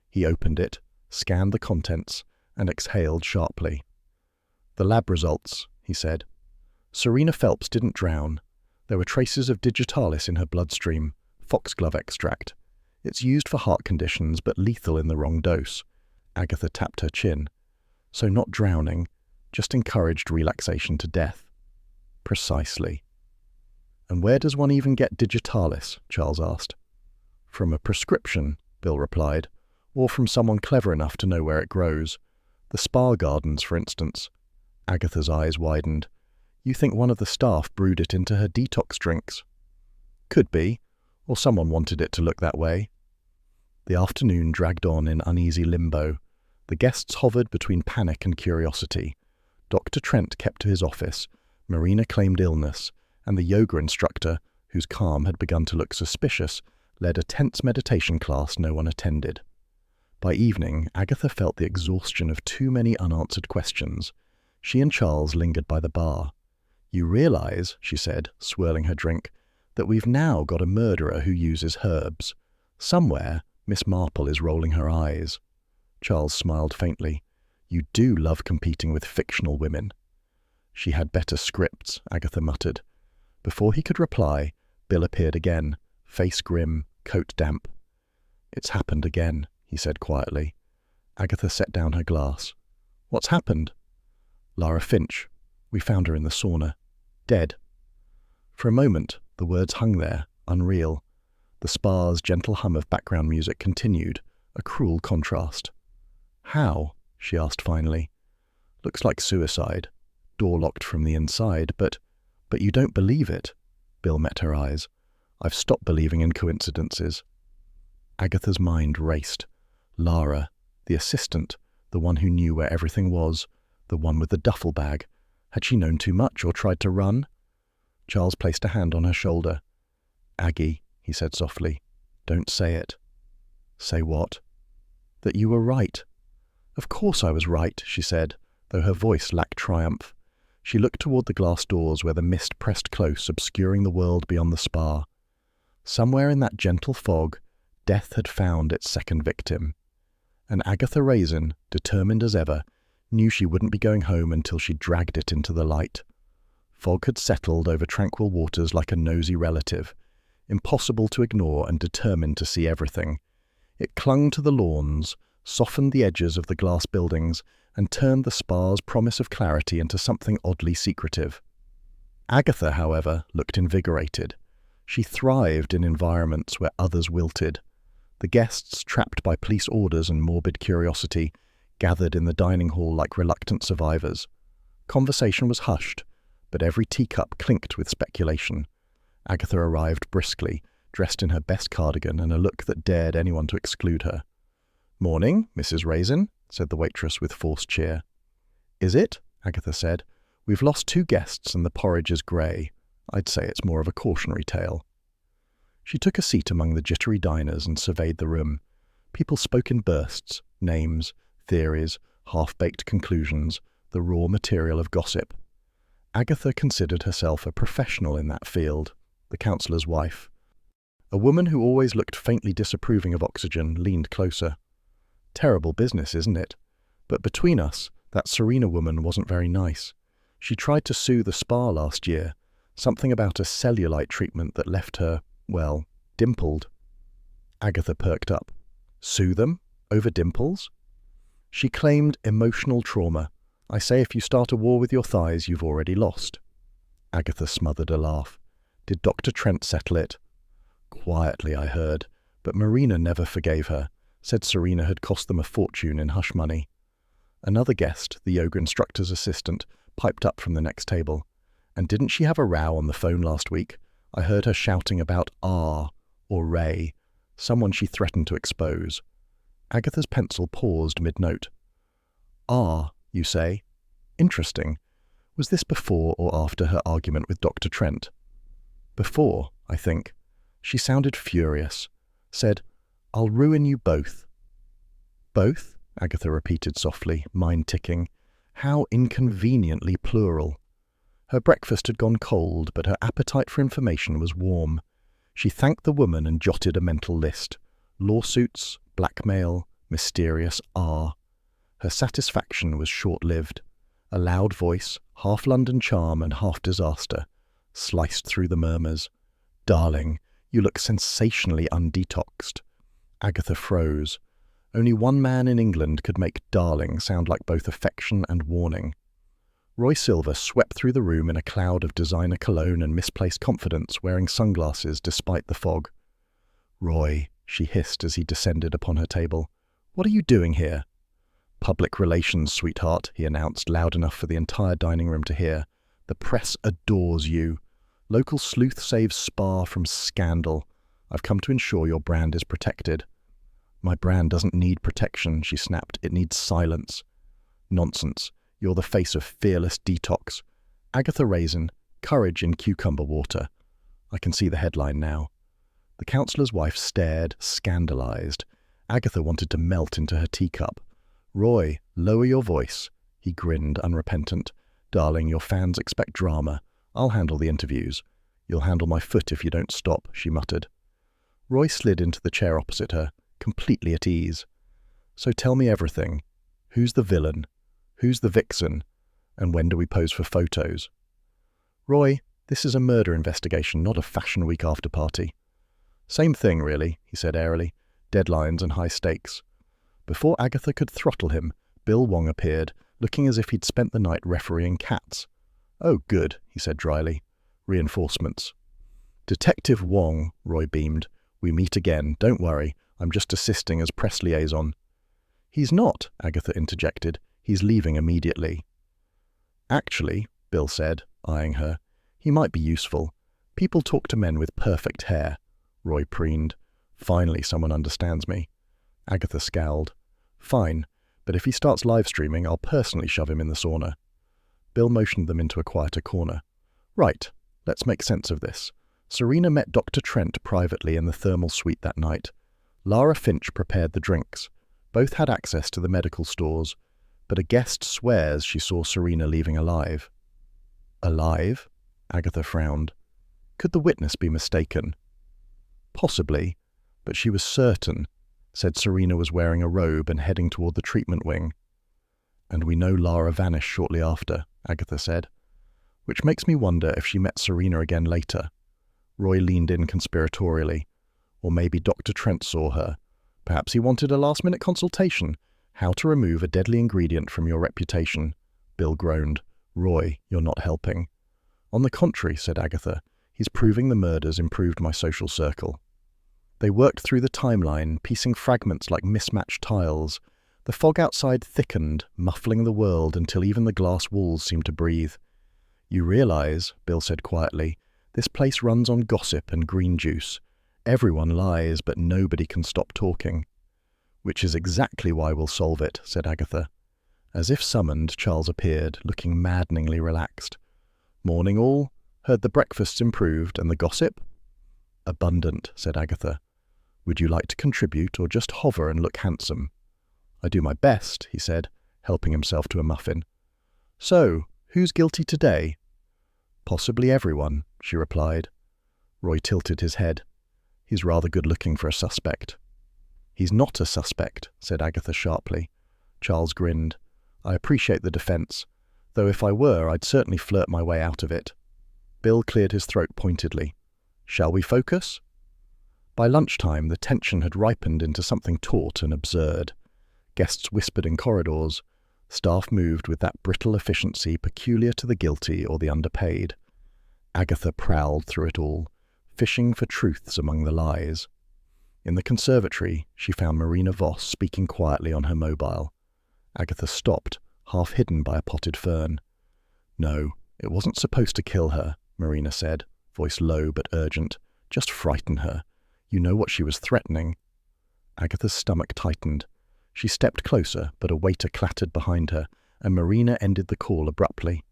A: He opened it, scanned the contents, and exhaled sharply. "The lab results," he said. "Serena Phelps didn't drown. There were traces of digitalis in her bloodstream, foxglove extract. It's used for heart conditions, but lethal in the wrong dose." Agatha tapped her chin. "So not drowning, just encouraged relaxation to death." "Precisely." "And where does one even get digitalis?" Charles asked. "From a prescription," Bill replied, "or from someone clever enough to know where it grows. The spa gardens, for instance." Agatha's eyes widened. "You think one of the staff brewed it into her detox drinks?" "Could be, or someone wanted it to look that way." The afternoon dragged on in uneasy limbo. The guests hovered between panic and curiosity. Dr. Trent kept to his office, Marina claimed illness, and the yoga instructor, whose calm had begun to look suspicious, led a tense meditation class no one attended. By evening, Agatha felt the exhaustion of too many unanswered questions. She and Charles lingered by the bar. "You realize," she said, swirling her drink, "that we've now got a murderer who uses herbs. Somewhere, Miss Marple is rolling her eyes." Charles smiled faintly. "You do love competing with fictional women." "She had better scripts," Agatha muttered. Before he could reply, Bill appeared again, face grim, coat damp. "It's happened again," he said quietly. Agatha set down her glass. What's happened? Lara Finch. We found her in the sauna. Dead. For a moment, the words hung there, unreal. The spa's gentle hum of background music continued, a cruel contrast. How? She asked finally. Looks like suicide. Door locked from the inside, but you don't believe it. Bill met her eyes. I've stopped believing in coincidences. Agatha's mind raced. Lara, the assistant, the one who knew where everything was, the one with the duffel bag. Had she known too much or tried to run? Charles placed a hand on her shoulder. Aggie, he said softly, don't say it. Say what? That you were right. Of course I was right, she said, though her voice lacked triumph. She looked toward the glass doors where the mist pressed close, obscuring the world beyond the spa. Somewhere in that gentle fog, death had found its second victim. And Agatha Raisin, determined as ever, knew she wouldn't be going home until she dragged it into the light. Fog had settled over tranquil waters like a nosy relative, impossible to ignore and determined to see everything. It clung to the lawns, softened the edges of the glass buildings, and turned the spa's promise of clarity into something oddly secretive. Agatha, however, looked invigorated. She thrived in environments where others wilted. The guests, trapped by police orders and morbid curiosity, gathered in the dining hall like reluctant survivors. Conversation was hushed, but every teacup clinked with speculation. Agatha arrived briskly, dressed in her best cardigan and a look that dared anyone to exclude her. "Morning, Mrs. Raisin," said the waitress with forced cheer. "Is it?" Agatha said. "We've lost 2 guests and the porridge is grey. I'd say it's more of a cautionary tale." She took a seat among the jittery diners and surveyed the room. People spoke in bursts, names, theories, half-baked conclusions, the raw material of gossip. Agatha considered herself a professional in that field, the counsellor's wife. A woman who always looked faintly disapproving of oxygen leaned closer. "Terrible business, isn't it? But between us, that Serena woman wasn't very nice. She tried to sue the spa last year, something about a cellulite treatment that left her, well, dimpled." Agatha perked up. "Sue them? Over dimples?" "She claimed emotional trauma. I say if you start a war with your thighs, you've already lost." Agatha smothered a laugh. "Did Dr. Trent settle it?" "Quietly, I heard, but Marina never forgave her. Said Serena had cost them a fortune in hush money." Another guest, the yoga instructor's assistant, piped up from the next table. "And didn't she have a row on the phone last week? I heard her shouting about R or Ray, someone she threatened to expose." Agatha's pencil paused mid-note. "R, you say? Interesting. Was this before or after her argument with Dr. Trent?" "Before, I think. She sounded furious. Said, 'I'll ruin you both.'" "Both?" Agatha repeated softly, mind ticking. How inconveniently plural. Her breakfast had gone cold, but her appetite for information was warm. She thanked the woman and jotted a mental list. Lawsuits, blackmail, mysterious R. Her satisfaction was short-lived. A loud voice, half London charm and half disaster, sliced through the murmurs. "Darling, you look sensationally undetoxed." Agatha froze. Only one man in England could make darling sound like both affection and warning. Roy Silver swept through the room in a cloud of designer cologne and misplaced confidence, wearing sunglasses despite the fog. "Roy," she hissed as he descended upon her table. "What are you doing here?" "Public relations, sweetheart," he announced, loud enough for the entire dining room to hear. "The press adores you. Local sleuth saves spa from scandal. I've come to ensure your brand is protected." "My brand doesn't need protection," she snapped. "It needs silence." "Nonsense. You're the face of fearless detox. Agatha Raisin, courage in cucumber water." I can see the headline now. The counsellor's wife stared, scandalized. Agatha wanted to melt into her teacup. "Roy, lower your voice." He grinned, unrepentant. "Darling, your fans expect drama. I'll handle the interviews." "You'll handle my foot if you don't stop," she muttered. Roy slid into the chair opposite her, completely at ease. "So tell me everything. Who's the villain? Who's the vixen? And when do we pose for photos?" "Roy, this is a murder investigation, not a Fashion Week after-party." "Same thing, really," he said airily. "Deadlines and high stakes." Before Agatha could throttle him, Bill Wong appeared, looking as if he'd spent the night refereeing cats. "Oh, good," he said dryly. "Reinforcements." "Detective Wong," Roy beamed. "We meet again. Don't worry. I'm just assisting as press liaison." "He's not," Agatha interjected. "He's leaving immediately." "Actually," Bill said, eyeing her, "he might be useful. People talk to men with perfect hair." Roy preened. "Finally someone understands me." Agatha scowled. "Fine, but if he starts live streaming, I'll personally shove him in the sauna." Bill motioned them into a quieter corner. "Right, let's make sense of this. Serena met Dr. Trent privately in the thermal suite that night. Lara Finch prepared the drinks. Both had access to the medical stores, but a guest swears she saw Serena leaving alive." "Alive?" Agatha frowned. "Could the witness be mistaken?" "Possibly, but she was certain. Said Serena was wearing a robe and heading toward the treatment wing." "And we know Lara vanished shortly after," Agatha said. "Which makes me wonder if she met Serena again later." Roy leaned in conspiratorially. "Or maybe Dr. Trent saw her. Perhaps he wanted a last-minute consultation. How to remove a deadly ingredient from your reputation." Bill groaned. "Roy, you're not helping." "On the contrary," said Agatha. "He's proving the murders improved my social circle." They worked through the timeline, piecing fragments like mismatched tiles. The fog outside thickened, muffling the world until even the glass walls seemed to breathe. "You realize," Bill said quietly, "this place runs on gossip and green juice. Everyone lies, but nobody can stop talking." "Which is exactly why we'll solve it," said Agatha. As if summoned, Charles appeared, looking maddeningly relaxed. "Morning all. Heard the breakfast's improved, and the gossip?" "Abundant," said Agatha. "Would you like to contribute or just hover and look handsome?" "I do my best," he said, helping himself to a muffin. "So, who's guilty today?" "Possibly everyone," she replied. Roy tilted his head. "He's rather good looking for a suspect." "He's not a suspect," said Agatha sharply. Charles grinned. "I appreciate the defense, though if I were, I'd certainly flirt my way out of it." Bill cleared his throat pointedly. "Shall we focus?" By lunchtime, the tension had ripened into something taut and absurd. Guests whispered in corridors. Staff moved with that brittle efficiency peculiar to the guilty or the underpaid. Agatha prowled through it all, fishing for truths among the lies. In the conservatory, she found Marina Voss speaking quietly on her mobile. Agatha stopped, half hidden by a potted fern. "No, it wasn't supposed to kill her," Marina said, voice low but urgent. "Just frighten her. You know what she was threatening." Agatha's stomach tightened. She stepped closer, but a waiter clattered behind her, and Marina ended the call abruptly.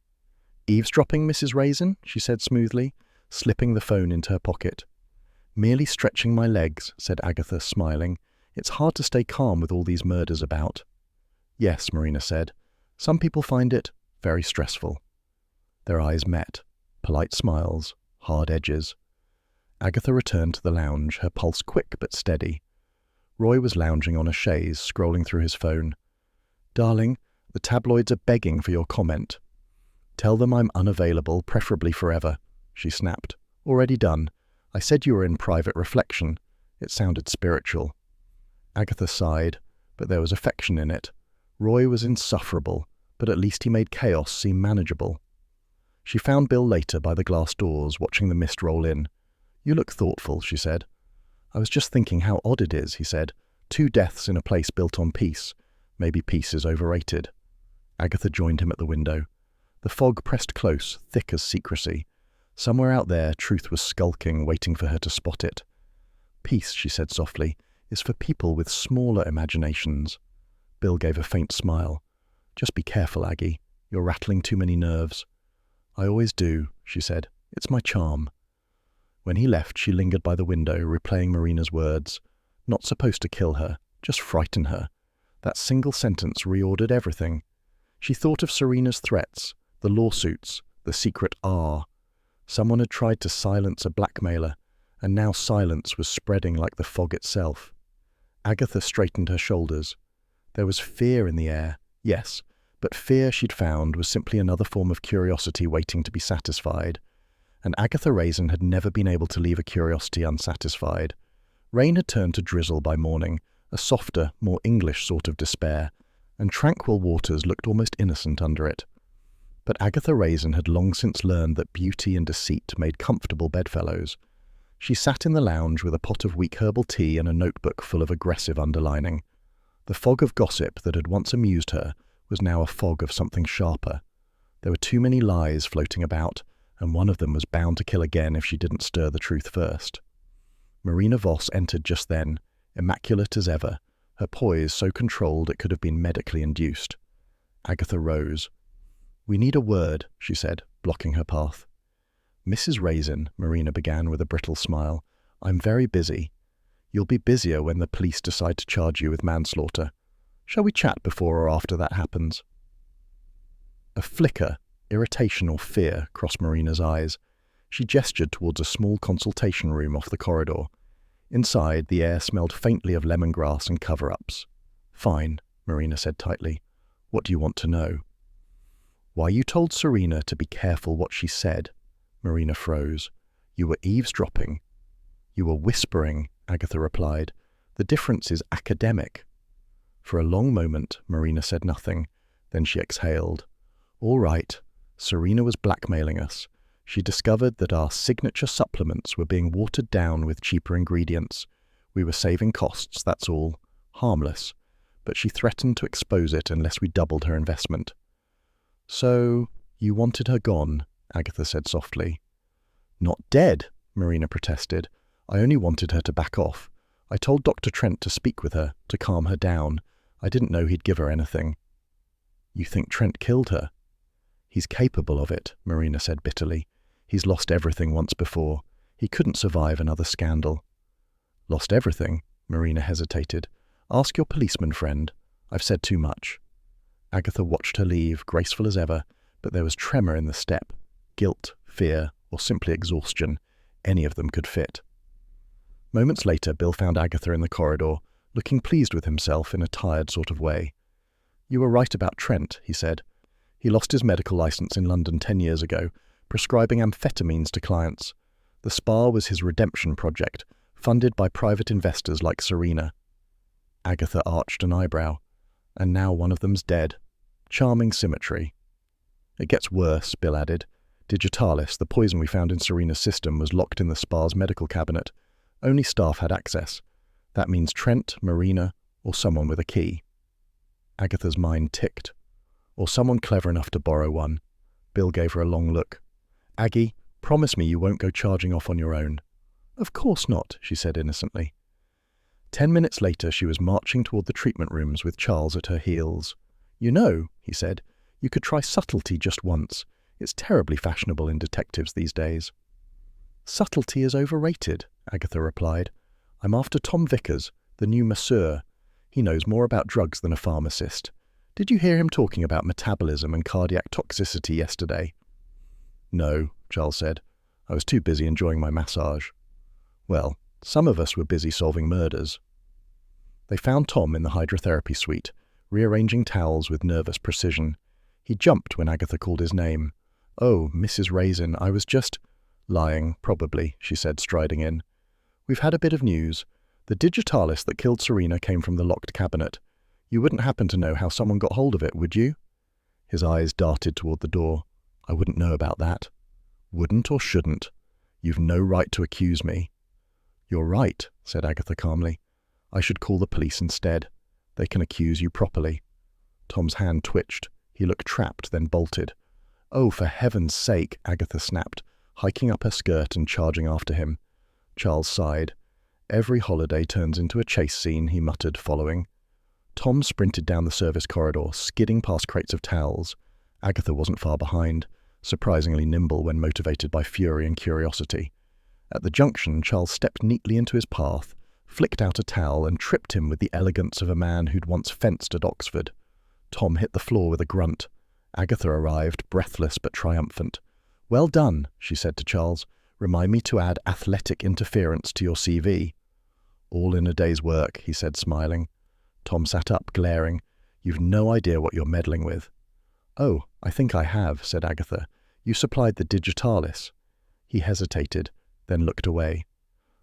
A: "Eavesdropping, Mrs. Raisin?" she said smoothly, slipping the phone into her pocket. "Merely stretching my legs," said Agatha, smiling. "It's hard to stay calm with all these murders about." "Yes," Marina said. "Some people find it very stressful." Their eyes met. Polite smiles, hard edges. Agatha returned to the lounge, her pulse quick but steady. Roy was lounging on a chaise, scrolling through his phone. "Darling, the tabloids are begging for your comment." "Tell them I'm unavailable, preferably forever," she snapped. "Already done. I said you were in private reflection." It sounded spiritual. Agatha sighed, but there was affection in it. Roy was insufferable, but at least he made chaos seem manageable. She found Bill later by the glass doors, watching the mist roll in. "You look thoughtful," she said. "I was just thinking how odd it is," he said. "2 deaths in a place built on peace. Maybe peace is overrated." Agatha joined him at the window. The fog pressed close, thick as secrecy. Somewhere out there, truth was skulking, waiting for her to spot it. "Peace," she said softly, "is for people with smaller imaginations." Bill gave a faint smile. "Just be careful, Aggie. You're rattling too many nerves." "I always do," she said. "It's my charm." When he left, she lingered by the window, replaying Marina's words. Not supposed to kill her, just frighten her. That single sentence reordered everything. She thought of Serena's threats, the lawsuits, the secret R. Someone had tried to silence a blackmailer, and now silence was spreading like the fog itself. Agatha straightened her shoulders. There was fear in the air, yes, but fear, she'd found, was simply another form of curiosity waiting to be satisfied. And Agatha Raisin had never been able to leave a curiosity unsatisfied. Rain had turned to drizzle by morning, a softer, more English sort of despair, and tranquil waters looked almost innocent under it. But Agatha Raisin had long since learned that beauty and deceit made comfortable bedfellows. She sat in the lounge with a pot of weak herbal tea and a notebook full of aggressive underlining. The fog of gossip that had once amused her was now a fog of something sharper. There were too many lies floating about, and one of them was bound to kill again if she didn't stir the truth first. Marina Voss entered just then, immaculate as ever, her poise so controlled it could have been medically induced. Agatha rose. "We need a word," she said, blocking her path. "Mrs. Raisin," Marina began with a brittle smile, "I'm very busy. You'll be busier when the police decide to charge you with manslaughter. Shall we chat before or after that happens?" A flicker, irritation or fear, crossed Marina's eyes. She gestured towards a small consultation room off the corridor. Inside, the air smelled faintly of lemongrass and cover-ups. "Fine," Marina said tightly. "What do you want to know?" "Why you told Serena to be careful what she said." Marina froze. "You were eavesdropping." "You were whispering," Agatha replied. "The difference is academic." For a long moment, Marina said nothing. Then she exhaled. "All right. Serena was blackmailing us. She discovered that our signature supplements were being watered down with cheaper ingredients. We were saving costs, that's all. Harmless. But she threatened to expose it unless we doubled her investment." "So, you wanted her gone," Agatha said softly. "Not dead," Marina protested. "I only wanted her to back off. I told Dr. Trent to speak with her, to calm her down. I didn't know he'd give her anything." "You think Trent killed her?" "He's capable of it," Marina said bitterly. "He's lost everything once before. He couldn't survive another scandal." "Lost everything?" Marina hesitated. "Ask your policeman friend. I've said too much." Agatha watched her leave, graceful as ever, but there was tremor in the step. Guilt, fear, or simply exhaustion. Any of them could fit. Moments later, Bill found Agatha in the corridor, looking pleased with himself in a tired sort of way. "You were right about Trent," he said. "He lost his medical license in London 10 years ago, prescribing amphetamines to clients. The spa was his redemption project, funded by private investors like Serena." Agatha arched an eyebrow. "And now one of them's dead. Charming symmetry." "It gets worse," Bill added. "Digitalis, the poison we found in Serena's system, was locked in the spa's medical cabinet. Only staff had access. That means Trent, Marina, or someone with a key." Agatha's mind ticked. "Or someone clever enough to borrow one." Bill gave her a long look. "Aggie, promise me you won't go charging off on your own." "Of course not," she said innocently. 10 minutes later, she was marching toward the treatment rooms with Charles at her heels. "You know," he said, "you could try subtlety just once. It's terribly fashionable in detectives these days." "Subtlety is overrated," Agatha replied. "I'm after Tom Vickers, the new masseur. He knows more about drugs than a pharmacist. Did you hear him talking about metabolism and cardiac toxicity yesterday?" "No," Charles said. "I was too busy enjoying my massage." "Well, some of us were busy solving murders." They found Tom in the hydrotherapy suite, rearranging towels with nervous precision. He jumped when Agatha called his name. "Oh, Mrs. Raisin, I was just—" "Lying, probably," she said, striding in. "We've had a bit of news. The digitalis that killed Serena came from the locked cabinet. You wouldn't happen to know how someone got hold of it, would you?" His eyes darted toward the door. "I wouldn't know about that." "Wouldn't or shouldn't? You've no right to accuse me." "You're right," said Agatha calmly. "I should call the police instead. They can accuse you properly." Tom's hand twitched. He looked trapped, then bolted. "Oh, for heaven's sake," Agatha snapped, hiking up her skirt and charging after him. Charles sighed. "Every holiday turns into a chase scene," he muttered, following. Tom sprinted down the service corridor, skidding past crates of towels. Agatha wasn't far behind, surprisingly nimble when motivated by fury and curiosity. At the junction, Charles stepped neatly into his path, flicked out a towel, and tripped him with the elegance of a man who'd once fenced at Oxford. Tom hit the floor with a grunt. Agatha arrived, breathless but triumphant. "Well done," she said to Charles. "Remind me to add athletic interference to your CV." "All in a day's work," he said, smiling. Tom sat up, glaring. "You've no idea what you're meddling with." "Oh, I think I have," said Agatha. "You supplied the digitalis." He hesitated, then looked away.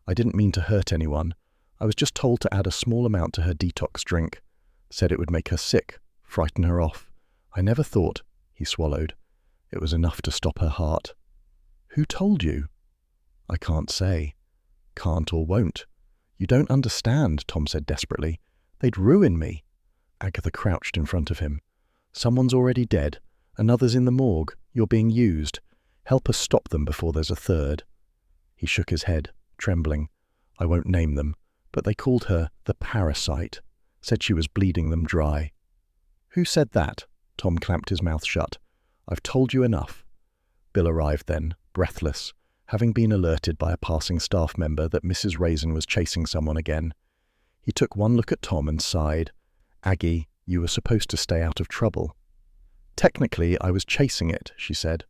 A: "I didn't mean to hurt anyone. I was just told to add a small amount to her detox drink. Said it would make her sick. frighten her off. I never thought, he swallowed. It was enough to stop her heart. Who told you? I can't say. Can't or won't. You don't understand, Tom said desperately. They'd ruin me. Agatha crouched in front of him. Someone's already dead. Another's in the morgue. You're being used. Help us stop them before there's a third. He shook his head, trembling. I won't name them, but they called her the parasite. Said she was bleeding them dry. Who said that? Tom clamped his mouth shut. I've told you enough. Bill arrived then, breathless, having been alerted by a passing staff member that Mrs. Raisin was chasing someone again. He took one look at Tom and sighed. Aggie, you were supposed to stay out of trouble. Technically, I was chasing it, she said.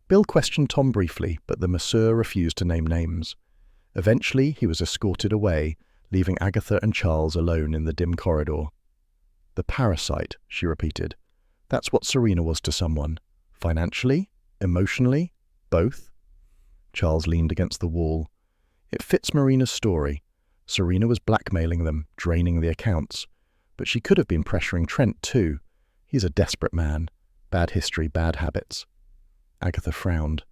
A: Bill questioned Tom briefly, but the masseur refused to name names. Eventually, he was escorted away, leaving Agatha and Charles alone in the dim corridor. The parasite, she repeated. That's what Serena was to someone. Financially? Emotionally? Both? Charles leaned against the wall. It fits Marina's story. Serena was blackmailing them, draining the accounts. But she could have been pressuring Trent too. He's a desperate man. Bad history, bad habits. Agatha frowned.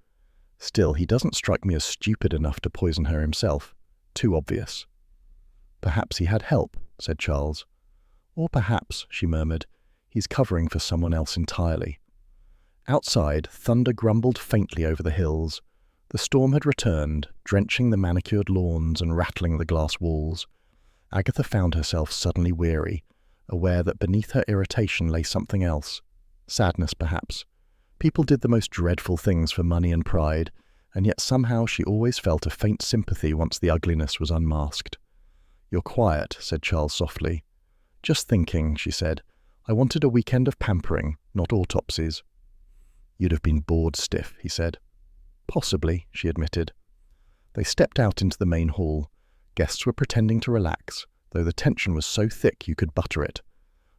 A: Still, he doesn't strike me as stupid enough to poison her himself. Too obvious. Perhaps he had help, said Charles. Or perhaps, she murmured, he's covering for someone else entirely. Outside, thunder grumbled faintly over the hills. The storm had returned, drenching the manicured lawns and rattling the glass walls. Agatha found herself suddenly weary, aware that beneath her irritation lay something else. Sadness, perhaps. People did the most dreadful things for money and pride, and yet somehow she always felt a faint sympathy once the ugliness was unmasked. You're quiet, said Charles softly. Just thinking, she said. I wanted a weekend of pampering, not autopsies. You'd have been bored stiff, he said. Possibly, she admitted. They stepped out into the main hall. Guests were pretending to relax, though the tension was so thick you could butter it.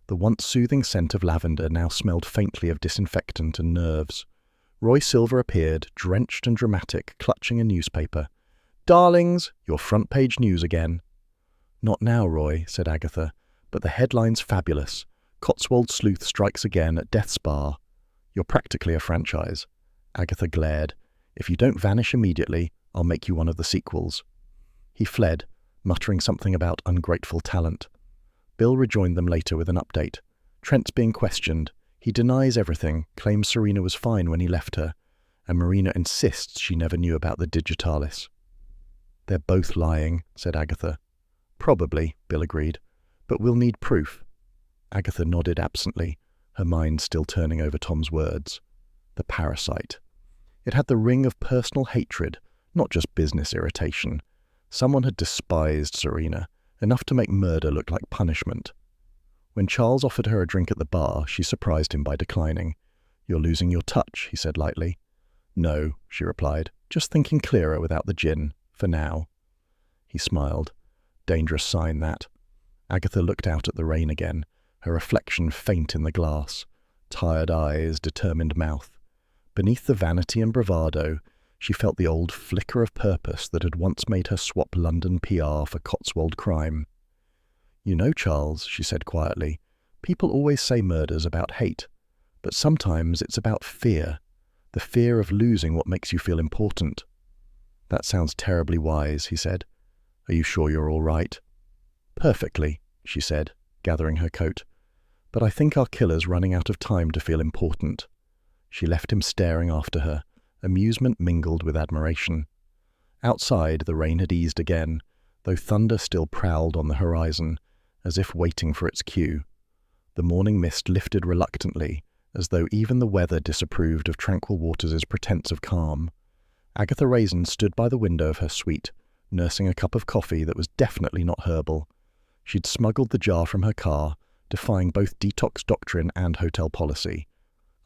A: The once soothing scent of lavender now smelled faintly of disinfectant and nerves. Roy Silver appeared, drenched and dramatic, clutching a newspaper. Darlings, your front-page news again. Not now, Roy, said Agatha, but the headline's fabulous. Cotswolds sleuth strikes again at death's bar. You're practically a franchise. Agatha glared. If you don't vanish immediately, I'll make you one of the sequels. He fled, muttering something about ungrateful talent. Bill rejoined them later with an update. Trent's being questioned. He denies everything, claims Serena was fine when he left her, and Marina insists she never knew about the digitalis. They're both lying, said Agatha. Probably, Bill agreed, but we'll need proof. Agatha nodded absently, her mind still turning over Tom's words. The parasite. It had the ring of personal hatred, not just business irritation. Someone had despised Serena, enough to make murder look like punishment. When Charles offered her a drink at the bar, she surprised him by declining. You're losing your touch, he said lightly. No, she replied, just thinking clearer without the gin, for now. He smiled. Dangerous sign, that. Agatha looked out at the rain again, her reflection faint in the glass. Tired eyes, determined mouth. Beneath the vanity and bravado, she felt the old flicker of purpose that had once made her swap London PR for Cotswold crime. You know, Charles, she said quietly, people always say murder's about hate, but sometimes it's about fear, the fear of losing what makes you feel important. That sounds terribly wise, he said. Are you sure you're all right? Perfectly, she said, gathering her coat. But I think our killer's running out of time to feel important. She left him staring after her, amusement mingled with admiration. Outside, the rain had eased again, though thunder still prowled on the horizon, as if waiting for its cue. The morning mist lifted reluctantly, as though even the weather disapproved of Tranquil Waters' pretense of calm. Agatha Raisin stood by the window of her suite, nursing a cup of coffee that was definitely not herbal. She'd smuggled the jar from her car, defying both detox doctrine and hotel policy.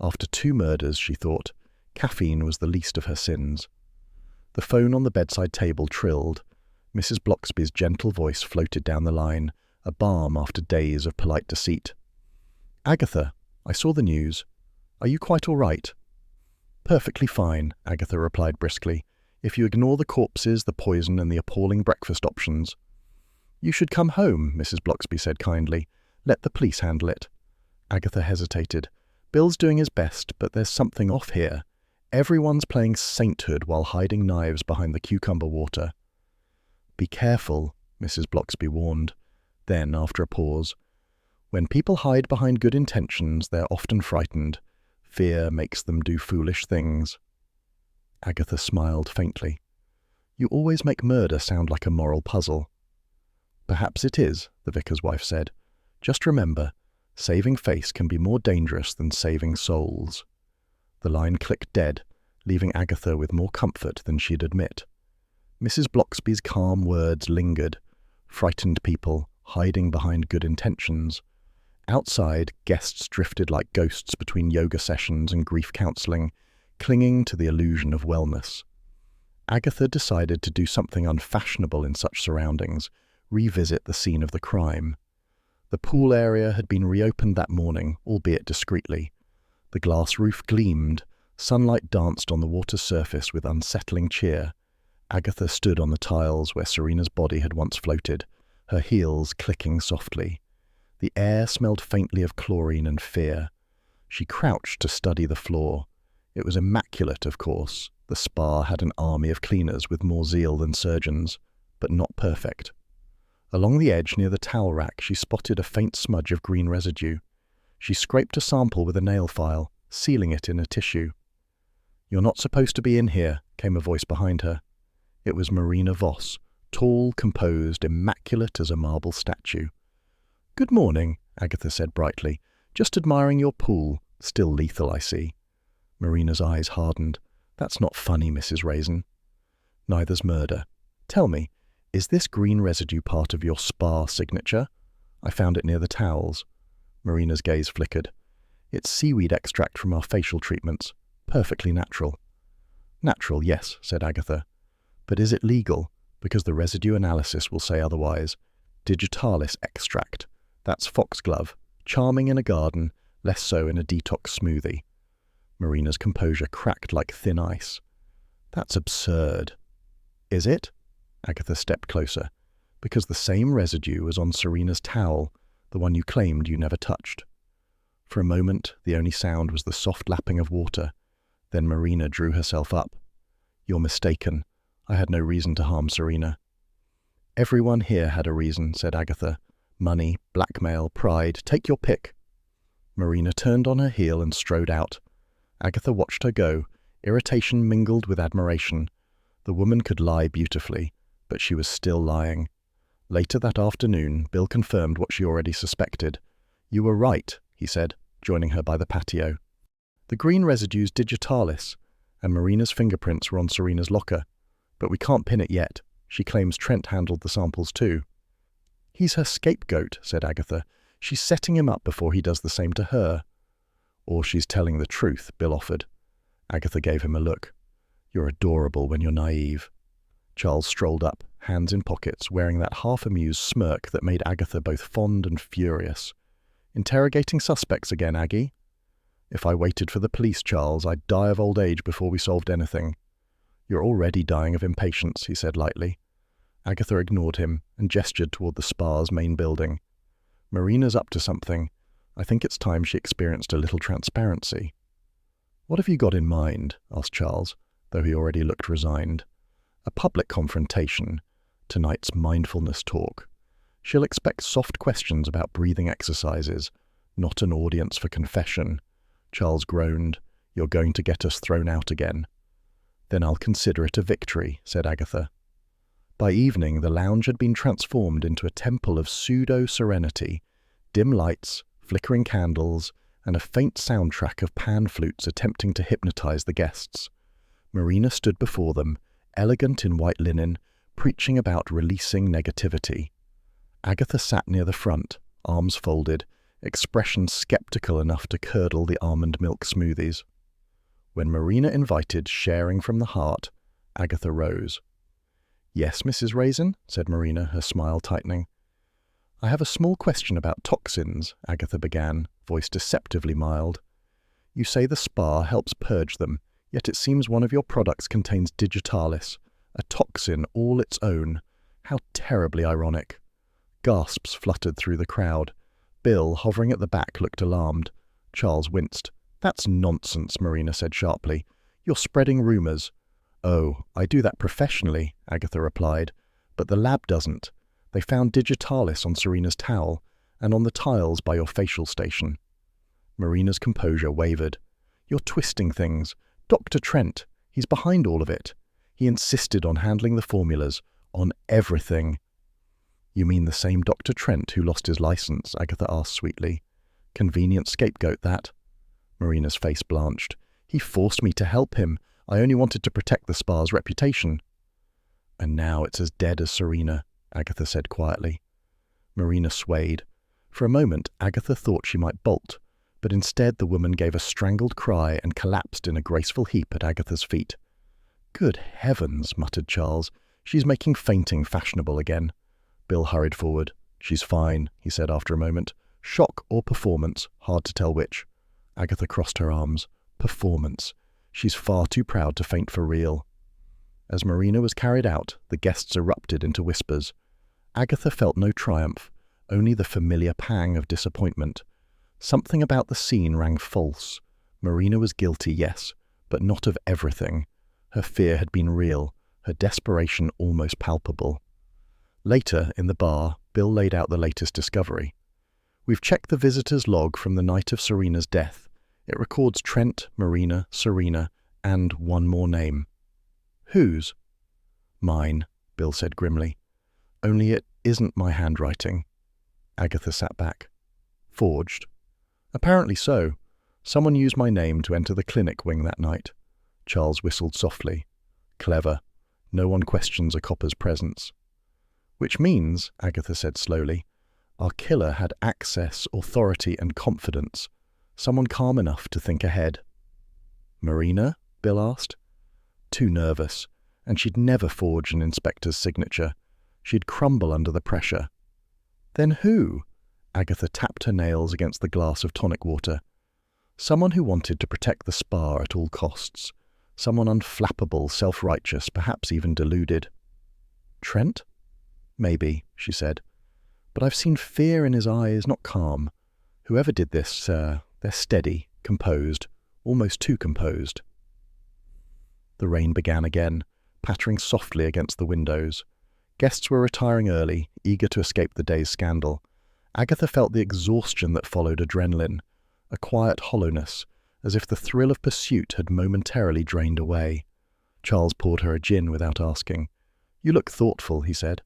A: After 2 murders, she thought, caffeine was the least of her sins. The phone on the bedside table trilled. Mrs. Bloxby's gentle voice floated down the line, a balm after days of polite deceit. Agatha, I saw the news. Are you quite all right? Perfectly fine, Agatha replied briskly, if you ignore the corpses, the poison, and the appalling breakfast options. You should come home, Mrs. Bloxby said kindly. Let the police handle it. Agatha hesitated. Bill's doing his best, but there's something off here. Everyone's playing sainthood while hiding knives behind the cucumber water. Be careful, Mrs. Bloxby warned. Then, after a pause, when people hide behind good intentions, they're often frightened. Fear makes them do foolish things. Agatha smiled faintly. You always make murder sound like a moral puzzle. Perhaps it is, the vicar's wife said. Just remember, saving face can be more dangerous than saving souls. The line clicked dead, leaving Agatha with more comfort than she'd admit. Mrs. Bloxby's calm words lingered. Frightened people, hiding behind good intentions. Outside, guests drifted like ghosts between yoga sessions and grief counselling, clinging to the illusion of wellness. Agatha decided to do something unfashionable in such surroundings, revisit the scene of the crime. The pool area had been reopened that morning, albeit discreetly. The glass roof gleamed, sunlight danced on the water's surface with unsettling cheer. Agatha stood on the tiles where Serena's body had once floated, her heels clicking softly. The air smelled faintly of chlorine and fear. She crouched to study the floor. It was immaculate, of course. The spa had an army of cleaners with more zeal than surgeons, but not perfect. Along the edge near the towel rack, she spotted a faint smudge of green residue. She scraped a sample with a nail file, sealing it in a tissue. "You're not supposed to be in here," came a voice behind her. It was Marina Voss, tall, composed, immaculate as a marble statue. "Good morning," Agatha said brightly. "Just admiring your pool. Still lethal, I see." Marina's eyes hardened. "That's not funny, Mrs. Raisin." "Neither's murder. Tell me, is this green residue part of your spa signature? I found it near the towels." Marina's gaze flickered. "It's seaweed extract from our facial treatments. Perfectly natural." "Natural, yes," said Agatha. "But is it legal? Because the residue analysis will say otherwise. Digitalis extract. That's foxglove. Charming in a garden, less so in a detox smoothie." Marina's composure cracked like thin ice. "That's absurd." "Is it?" Agatha stepped closer. "Because the same residue was on Serena's towel, the one you claimed you never touched." For a moment, the only sound was the soft lapping of water. Then Marina drew herself up. "You're mistaken. I had no reason to harm Serena." "Everyone here had a reason," said Agatha. "Money, blackmail, pride, take your pick." Marina turned on her heel and strode out. Agatha watched her go, irritation mingled with admiration. The woman could lie beautifully, but she was still lying. Later that afternoon, Bill confirmed what she already suspected. "You were right," he said, joining her by the patio. "The green residue's digitalis, and Marina's fingerprints were on Serena's locker. But we can't pin it yet. She claims Trent handled the samples too." "He's her scapegoat," said Agatha. "She's setting him up before he does the same to her." "Or she's telling the truth," Bill offered. Agatha gave him a look. "You're adorable when you're naive." Charles strolled up, hands in pockets, wearing that half-amused smirk that made Agatha both fond and furious. "Interrogating suspects again, Aggie?" "If I waited for the police, Charles, I'd die of old age before we solved anything." "You're already dying of impatience," he said lightly. Agatha ignored him and gestured toward the spa's main building. "Marina's up to something. I think it's time she experienced a little transparency." "What have you got in mind?" asked Charles, though he already looked resigned. "A public confrontation. Tonight's mindfulness talk. She'll expect soft questions about breathing exercises, not an audience for confession." Charles groaned. "You're going to get us thrown out again." "Then I'll consider it a victory," said Agatha. By evening, the lounge had been transformed into a temple of pseudo-serenity. Dim lights, flickering candles, and a faint soundtrack of pan flutes attempting to hypnotize the guests. Marina stood before them, elegant in white linen, preaching about releasing negativity. Agatha sat near the front, arms folded, expression skeptical enough to curdle the almond milk smoothies. When Marina invited sharing from the heart, Agatha rose. "Yes, Mrs. Raisin," said Marina, her smile tightening. "I have a small question about toxins," Agatha began, voice deceptively mild. "You say the spa helps purge them, yet it seems one of your products contains digitalis, a toxin all its own. How terribly ironic." Gasps fluttered through the crowd. Bill, hovering at the back, looked alarmed. Charles winced. "That's nonsense," Marina said sharply. "You're spreading rumours." "Oh, I do that professionally," Agatha replied. "But the lab doesn't. They found digitalis on Serena's towel, and on the tiles by your facial station." Marina's composure wavered. "You're twisting things. Dr. Trent, he's behind all of it. He insisted on handling the formulas, on everything." "You mean the same Dr. Trent who lost his license?" Agatha asked sweetly. "Convenient scapegoat, that." Marina's face blanched. "He forced me to help him. I only wanted to protect the spa's reputation." "And now it's as dead as Serena," Agatha said quietly. Marina swayed. For a moment, Agatha thought she might bolt, but instead the woman gave a strangled cry and collapsed in a graceful heap at Agatha's feet. "Good heavens," muttered Charles. "She's making fainting fashionable again." Bill hurried forward. "She's fine," he said after a moment. "Shock or performance, hard to tell which." Agatha crossed her arms. "Performance. She's far too proud to faint for real." As Marina was carried out, the guests erupted into whispers. Agatha felt no triumph, only the familiar pang of disappointment. Something about the scene rang false. Marina was guilty, yes, but not of everything. Her fear had been real, her desperation almost palpable. Later, in the bar, Bill laid out the latest discovery. "We've checked the visitor's log from the night of Serena's death. It records Trent, Marina, Serena, and one more name." "Whose?" "Mine," Bill said grimly. "Only it isn't my handwriting." Agatha sat back. "Forged?" "Apparently so. Someone used my name to enter the clinic wing that night." Charles whistled softly. "Clever. No one questions a copper's presence." "Which means," Agatha said slowly, "our killer had access, authority, and confidence. Someone calm enough to think ahead." "Marina?" Bill asked. "Too nervous, and she'd never forge an inspector's signature. She'd crumble under the pressure." "Then who?" Agatha tapped her nails against the glass of tonic water. "Someone who wanted to protect the spa at all costs. Someone unflappable, self-righteous, perhaps even deluded." "Trent?" "Maybe," she said. "But I've seen fear in his eyes, not calm. Whoever did this, they're steady, composed, almost too composed." The rain began again, pattering softly against the windows. Guests were retiring early, eager to escape the day's scandal. Agatha felt the exhaustion that followed adrenaline, a quiet hollowness, as if the thrill of pursuit had momentarily drained away. Charles poured her a gin without asking. "You look thoughtful," he said.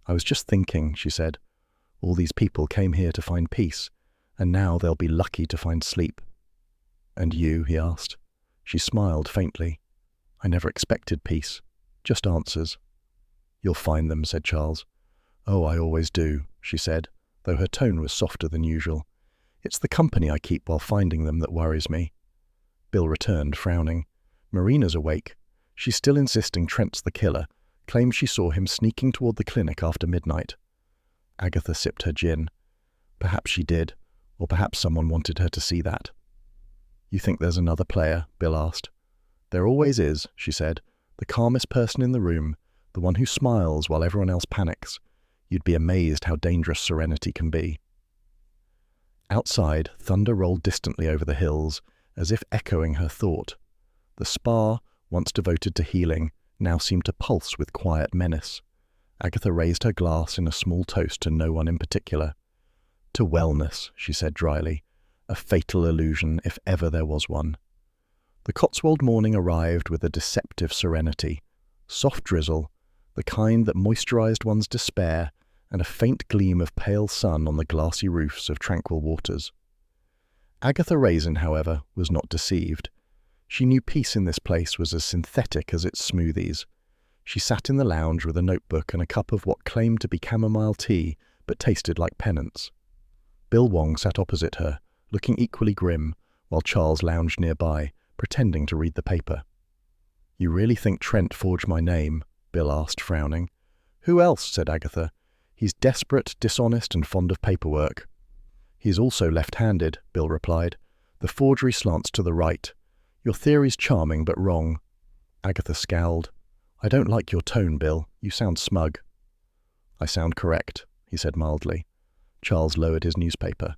A: "I was just thinking," she said. "All these people came here to find peace, and now they'll be lucky to find sleep." "And you?" he asked. She smiled faintly. "I never expected peace. Just answers." "You'll find them," said Charles. "Oh, I always do," she said, though her tone was softer than usual. "It's the company I keep while finding them that worries me." Bill returned, frowning. "Marina's awake. She's still insisting Trent's the killer, claims she saw him sneaking toward the clinic after midnight." Agatha sipped her gin. Perhaps she did, or perhaps someone wanted her to see that. "You think there's another player?" Bill asked. "There always is," she said. "The calmest person in the room, the one who smiles while everyone else panics. You'd be amazed how dangerous serenity can be." Outside, thunder rolled distantly over the hills, as if echoing her thought. The spa, once devoted to healing, now seemed to pulse with quiet menace. Agatha raised her glass in a small toast to no one in particular. "To wellness," she said dryly. "A fatal illusion, if ever there was one." The Cotswold morning arrived with a deceptive serenity. Soft drizzle, the kind that moisturized one's despair, and a faint gleam of pale sun on the glassy roofs of tranquil waters. Agatha Raisin, however, was not deceived. She knew peace in this place was as synthetic as its smoothies. She sat in the lounge with a notebook and a cup of what claimed to be chamomile tea, but tasted like penance. Bill Wong sat opposite her, looking equally grim, while Charles lounged nearby, pretending to read the paper. "You really think Trent forged my name?" Bill asked, frowning. "Who else?" said Agatha. "He's desperate, dishonest, and fond of paperwork." "He's also left-handed," Bill replied. "The forgery slants to the right. Your theory's charming, but wrong." Agatha scowled. "I don't like your tone, Bill. You sound smug." "I sound correct," he said mildly. Charles lowered his newspaper.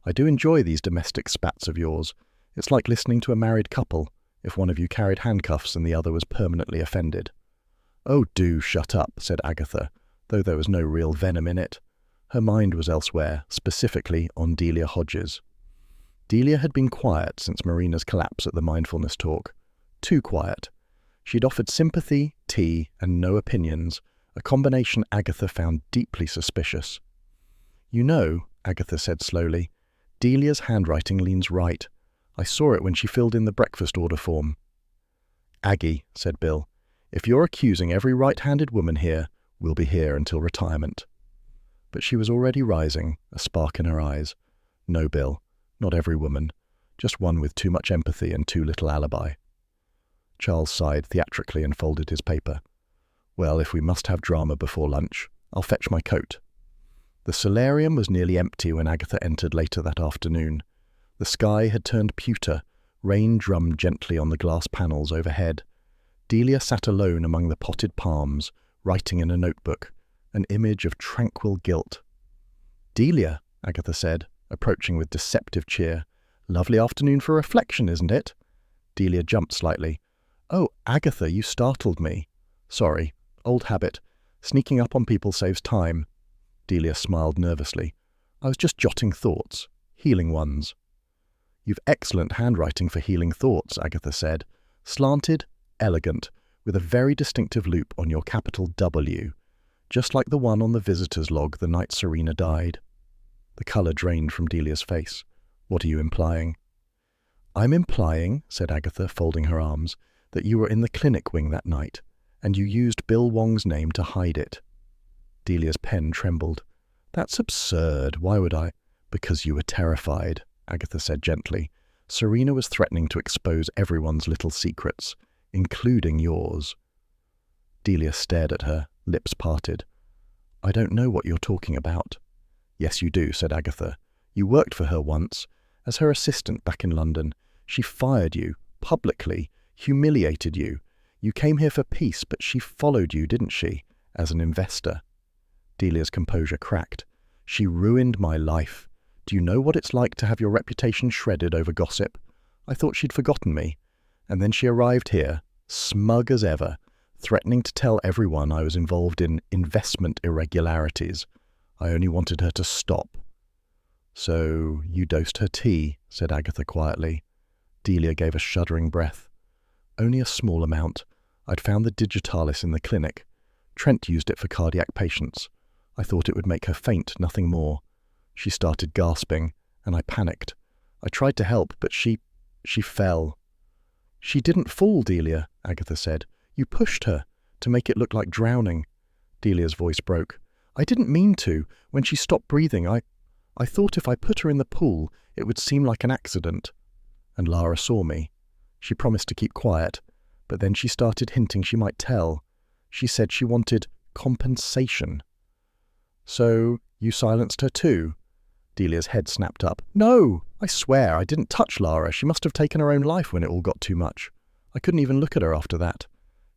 A: "I do enjoy these domestic spats of yours. It's like listening to a married couple, if one of you carried handcuffs and the other was permanently offended." "Oh, do shut up," said Agatha, though there was no real venom in it. Her mind was elsewhere, specifically on Delia Hodges. Delia had been quiet since Marina's collapse at the mindfulness talk. Too quiet. She'd offered sympathy, tea, and no opinions, a combination Agatha found deeply suspicious. "You know," Agatha said slowly, "Delia's handwriting leans right. I saw it when she filled in the breakfast order form." "Aggie," said Bill, "if you're accusing every right-handed woman here, we'll be here until retirement." But she was already rising, a spark in her eyes. "No, Bill, not every woman. Just one with too much empathy and too little alibi." Charles sighed theatrically and folded his paper. "Well, if we must have drama before lunch, I'll fetch my coat." The solarium was nearly empty when Agatha entered later that afternoon. The sky had turned pewter, rain drummed gently on the glass panels overhead. Delia sat alone among the potted palms, writing in a notebook, an image of tranquil guilt. "Delia," Agatha said, approaching with deceptive cheer. "Lovely afternoon for reflection, isn't it?" Delia jumped slightly. "Oh, Agatha, you startled me." "Sorry. Old habit. Sneaking up on people saves time." Delia smiled nervously. "I was just jotting thoughts. Healing ones." "You've excellent handwriting for healing thoughts," Agatha said. "Slanted, elegant, with a very distinctive loop on your capital W. Just like the one on the visitor's log the night Serena died." The colour drained from Delia's face. "What are you implying?" "I'm implying," said Agatha, folding her arms, "that you were in the clinic wing that night, and you used Bill Wong's name to hide it." Delia's pen trembled. "That's absurd. Why would I?" "Because you were terrified," Agatha said gently. "Serena was threatening to expose everyone's little secrets, including yours." Delia stared at her, lips parted. "I don't know what you're talking about." "Yes, you do," said Agatha. "You worked for her once, as her assistant back in London. She fired you, publicly, humiliated you. You came here for peace, but she followed you, didn't she, as an investor?" Delia's composure cracked. "She ruined my life. Do you know what it's like to have your reputation shredded over gossip? I thought she'd forgotten me. And then she arrived here, smug as ever, threatening to tell everyone I was involved in investment irregularities. I only wanted her to stop." "So you dosed her tea," said Agatha quietly. Delia gave a shuddering breath. "Only a small amount. I'd found the digitalis in the clinic. Trent used it for cardiac patients. I thought it would make her faint, nothing more. She started gasping, and I panicked. I tried to help, but she fell." "She didn't fall, Delia," Agatha said. "You pushed her, to make it look like drowning." Delia's voice broke. "I didn't mean to. When she stopped breathing, I thought if I put her in the pool, it would seem like an accident. And Lara saw me. She promised to keep quiet, but then she started hinting she might tell. She said she wanted compensation." "So you silenced her too?" Delia's head snapped up. "No! I swear, I didn't touch Lara. She must have taken her own life when it all got too much. I couldn't even look at her after that.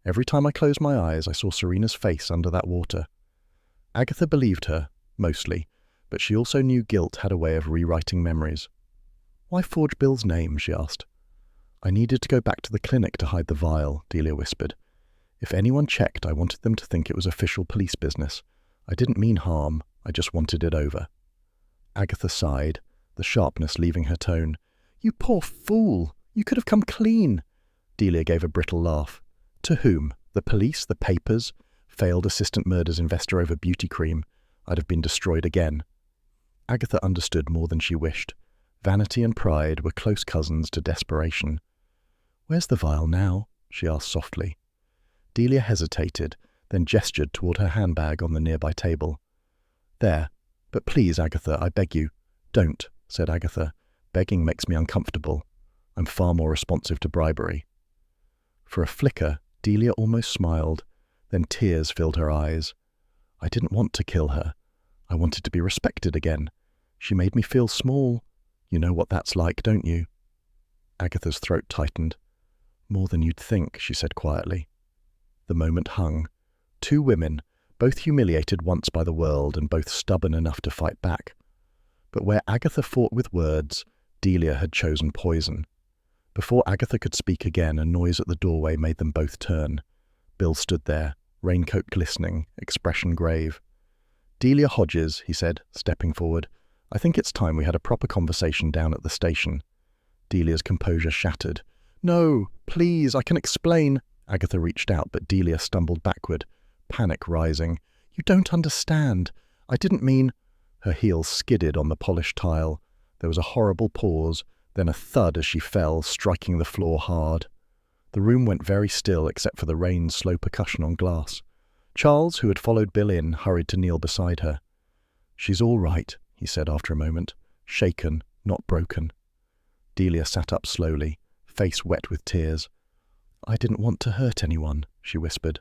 A: Every time I closed my eyes, I saw Serena's face under that water." Agatha believed her, mostly, but she also knew guilt had a way of rewriting memories. "Why forge Bill's name?" she asked. "I needed to go back to the clinic to hide the vial," Delia whispered. "If anyone checked, I wanted them to think it was official police business. I didn't mean harm, I just wanted it over." Agatha sighed, the sharpness leaving her tone. "You poor fool! You could have come clean." Delia gave a brittle laugh. "To whom? The police? The papers? Failed assistant murders investor over beauty cream. I'd have been destroyed again." Agatha understood more than she wished. Vanity and pride were close cousins to desperation. "Where's the vial now?" she asked softly. Delia hesitated, then gestured toward her handbag on the nearby table. "There. But please, Agatha, I beg you." "Don't," said Agatha. "Begging makes me uncomfortable. I'm far more responsive to bribery." For a flicker, Delia almost smiled. Then tears filled her eyes. "I didn't want to kill her. I wanted to be respected again. She made me feel small. You know what that's like, don't you?" Agatha's throat tightened. "More than you'd think," she said quietly. The moment hung. Two women, both humiliated once by the world and both stubborn enough to fight back. But where Agatha fought with words, Delia had chosen poison. Before Agatha could speak again, a noise at the doorway made them both turn. Bill stood there, raincoat glistening, expression grave. "Delia Hodges," he said, stepping forward. "I think it's time we had a proper conversation down at the station." Delia's composure shattered. "No, please, I can explain." Agatha reached out, but Delia stumbled backward, panic rising. "You don't understand. I didn't mean—" Her heels skidded on the polished tile. There was a horrible pause, then a thud as she fell, striking the floor hard. The room went very still except for the rain's slow percussion on glass. Charles, who had followed Bill in, hurried to kneel beside her. "She's all right," he said after a moment. "Shaken, not broken." Delia sat up slowly, face wet with tears. "I didn't want to hurt anyone," she whispered.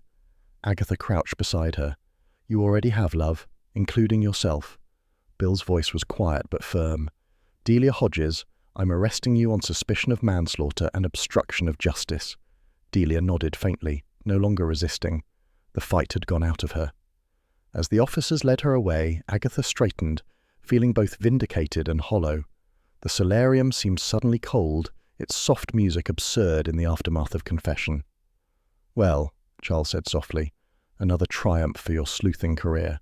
A: Agatha crouched beside her. "You already have, love, including yourself." Bill's voice was quiet but firm. "Delia Hodges, I'm arresting you on suspicion of manslaughter and obstruction of justice." Delia nodded faintly, no longer resisting. The fight had gone out of her. As the officers led her away, Agatha straightened, feeling both vindicated and hollow. The solarium seemed suddenly cold, its soft music absurd in the aftermath of confession. "Well," Charles said softly, "another triumph for your sleuthing career."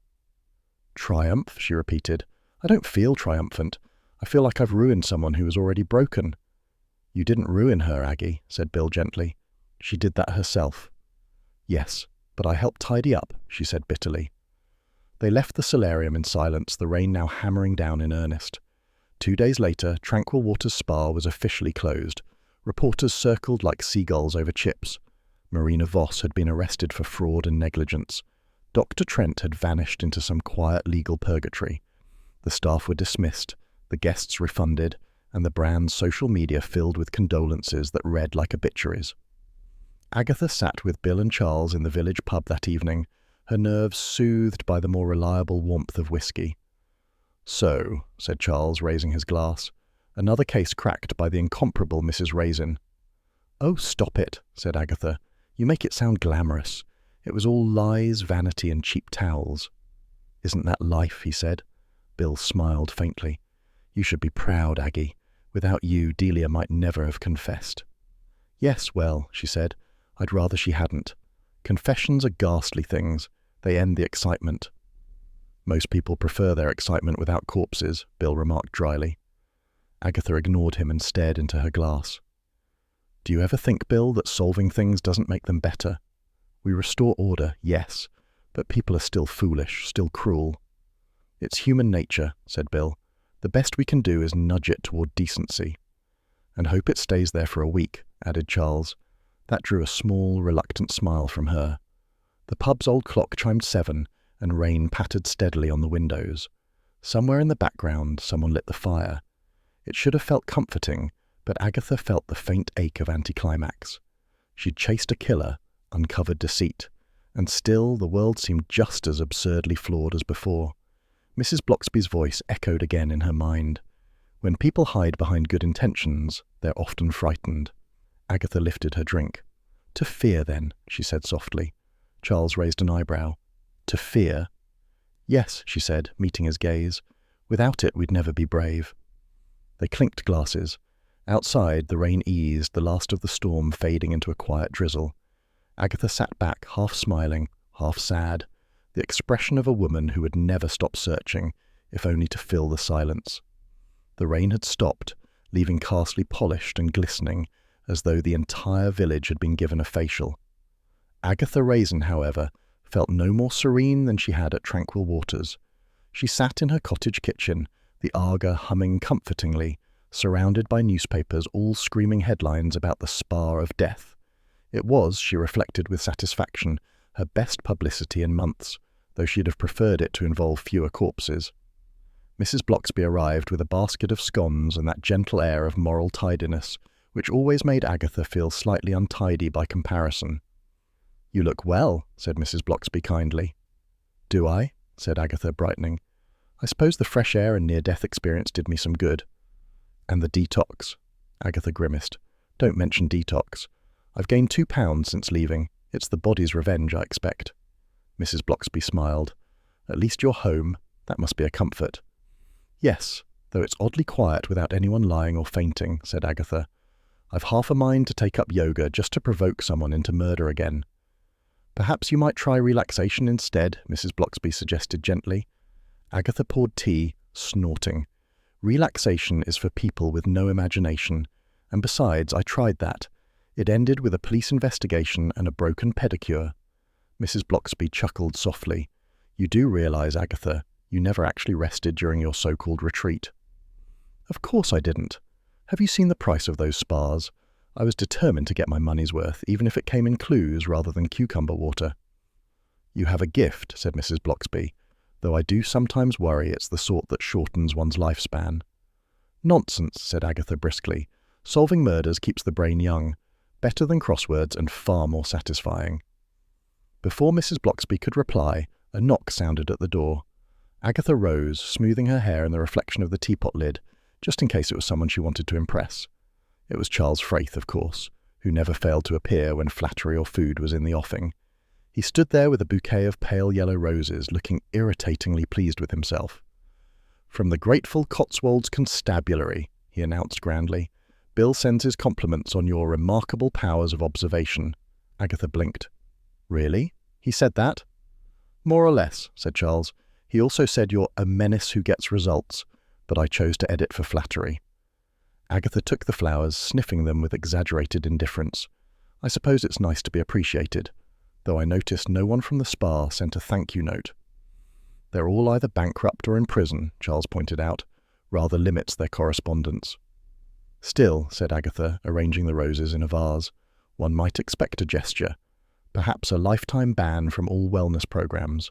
A: "Triumph?" she repeated. "I don't feel triumphant. I feel like I've ruined someone who was already broken." "You didn't ruin her, Aggie," said Bill gently. "She did that herself." "Yes, but I helped tidy up," she said bitterly. They left the solarium in silence, the rain now hammering down in earnest. 2 days later, Tranquil Waters Spa was officially closed. Reporters circled like seagulls over chips. Marina Voss had been arrested for fraud and negligence. Dr. Trent had vanished into some quiet legal purgatory. The staff were dismissed, the guests refunded, and the brand's social media filled with condolences that read like obituaries. Agatha sat with Bill and Charles in the village pub that evening, her nerves soothed by the more reliable warmth of whiskey. "So," said Charles, raising his glass, "another case cracked by the incomparable Mrs. Raisin." "Oh, stop it," said Agatha. "You make it sound glamorous. It was all lies, vanity, and cheap towels." "Isn't that life?" he said. Bill smiled faintly. "You should be proud, Aggie. Without you, Delia might never have confessed." "Yes, well," she said, "I'd rather she hadn't. Confessions are ghastly things. They end the excitement." "Most people prefer their excitement without corpses," Bill remarked dryly. Agatha ignored him and stared into her glass. "Do you ever think, Bill, that solving things doesn't make them better? We restore order, yes, but people are still foolish, still cruel." "It's human nature," said Bill. "The best we can do is nudge it toward decency." "And hope it stays there for a week," added Charles. That drew a small, reluctant smile from her. The pub's old clock chimed 7, and rain pattered steadily on the windows. Somewhere in the background, someone lit the fire. It should have felt comforting, but Agatha felt the faint ache of anticlimax. She'd chased a killer, uncovered deceit, and still the world seemed just as absurdly flawed as before. Mrs. Bloxby's voice echoed again in her mind. "When people hide behind good intentions, they're often frightened." Agatha lifted her drink. "To fear, then," she said softly. Charles raised an eyebrow. "To fear?" "Yes," she said, meeting his gaze. "Without it, we'd never be brave." They clinked glasses. Outside, the rain eased, the last of the storm fading into a quiet drizzle. Agatha sat back, half smiling, half sad, the expression of a woman who would never stop searching, if only to fill the silence. The rain had stopped, leaving Carsley polished and glistening, as though the entire village had been given a facial. Agatha Raisin, however, felt no more serene than she had at Tranquil Waters. She sat in her cottage kitchen, the Aga humming comfortingly, surrounded by newspapers all screaming headlines about the spa of death. It was, she reflected with satisfaction, her best publicity in months, though she'd have preferred it to involve fewer corpses. Mrs. Bloxby arrived with a basket of scones and that gentle air of moral tidiness, which always made Agatha feel slightly untidy by comparison. "You look well," said Mrs. Bloxby kindly. "Do I?" said Agatha, brightening. "I suppose the fresh air and near-death experience did me some good." "And the detox," Agatha grimaced. "Don't mention detox. I've gained 2 pounds since leaving. It's the body's revenge, I expect." Mrs. Bloxby smiled. "At least you're home. That must be a comfort." "Yes, though it's oddly quiet without anyone lying or fainting," said Agatha. "I've half a mind to take up yoga just to provoke someone into murder again." "Perhaps you might try relaxation instead," Mrs. Blocksby suggested gently. Agatha poured tea, snorting. "Relaxation is for people with no imagination, and besides, I tried that. It ended with a police investigation and a broken pedicure." Mrs. Blocksby chuckled softly. "You do realize, Agatha, you never actually rested during your so-called retreat." "Of course I didn't. Have you seen the price of those spas? I was determined to get my money's worth, even if it came in clues rather than cucumber water." "You have a gift," said Mrs. Blocksby, "though I do sometimes worry it's the sort that shortens one's lifespan." "Nonsense," said Agatha briskly. "Solving murders keeps the brain young. Better than crosswords and far more satisfying." Before Mrs. Blocksby could reply, a knock sounded at the door. Agatha rose, smoothing her hair in the reflection of the teapot lid, just in case it was someone she wanted to impress. It was Charles Frayth, of course, who never failed to appear when flattery or food was in the offing. He stood there with a bouquet of pale yellow roses, looking irritatingly pleased with himself. "From the grateful Cotswolds Constabulary," he announced grandly. "Bill sends his compliments on your remarkable powers of observation." Agatha blinked. "Really? He said that?" "More or less," said Charles. "He also said you're a menace who gets results, but I chose to edit for flattery." Agatha took the flowers, sniffing them with exaggerated indifference. "I suppose it's nice to be appreciated, though I noticed no one from the spa sent a thank-you note." "They're all either bankrupt or in prison," Charles pointed out. "Rather limits their correspondence." "Still," said Agatha, arranging the roses in a vase, "one might expect a gesture. Perhaps a lifetime ban from all wellness programs."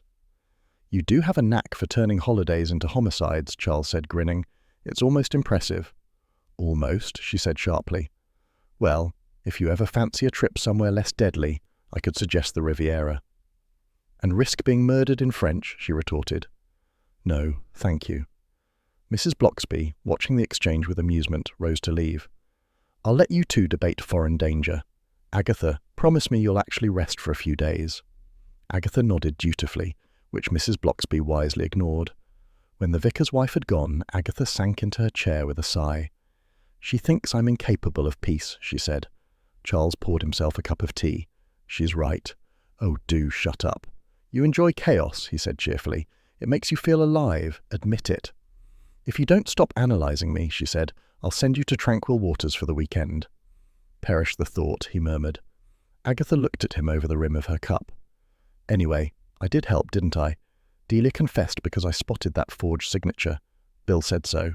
A: "You do have a knack for turning holidays into homicides," Charles said, grinning. "It's almost impressive." "Almost," she said sharply. "Well, if you ever fancy a trip somewhere less deadly, I could suggest the Riviera." "And risk being murdered in French?" she retorted. "No, thank you." Mrs. Blocksby, watching the exchange with amusement, rose to leave. "I'll let you two debate foreign danger. Agatha, promise me you'll actually rest for a few days." Agatha nodded dutifully, which Mrs. Blocksby wisely ignored. When the vicar's wife had gone, Agatha sank into her chair with a sigh. "She thinks I'm incapable of peace," she said. Charles poured himself a cup of tea. "She's right. Oh, do shut up. You enjoy chaos," he said cheerfully. "It makes you feel alive. Admit it." "If you don't stop analysing me," she said, "I'll send you to tranquil waters for the weekend." "Perish the thought," he murmured. Agatha looked at him over the rim of her cup. "Anyway, I did help, didn't I? Delia confessed because I spotted that forged signature. Bill said so."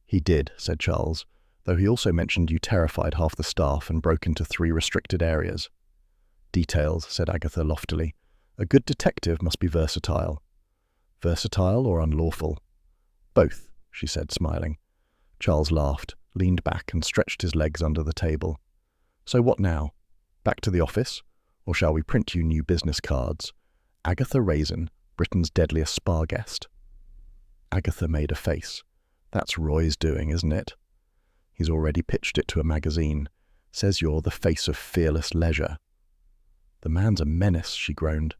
A: "He did," said Charles, "though he also mentioned you terrified half the staff and broke into 3 restricted areas." "Details," said Agatha loftily. "A good detective must be versatile." "Versatile or unlawful?" "Both," she said, smiling. Charles laughed, leaned back and stretched his legs under the table. "So what now? Back to the office? Or shall we print you new business cards? Agatha Raisin, Britain's deadliest spa guest." Agatha made a face. "That's Roy's doing, isn't it? He's already pitched it to a magazine. Says you're the face of fearless leisure." "The man's a menace," she groaned.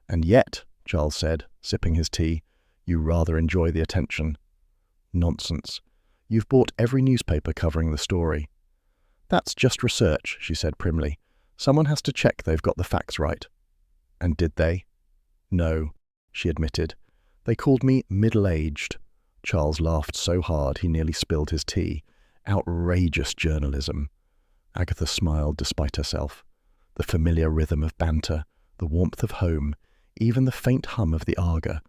A: "And yet," Charles said, sipping his tea, "you rather enjoy the attention." "Nonsense. You've bought every newspaper covering the story." "That's just research," she said primly. "Someone has to check they've got the facts right." "And did they?" "No," she admitted. "They called me middle-aged." Charles laughed so hard he nearly spilled his tea. "Outrageous journalism." Agatha smiled despite herself. The familiar rhythm of banter, the warmth of home, even the faint hum of the Aga,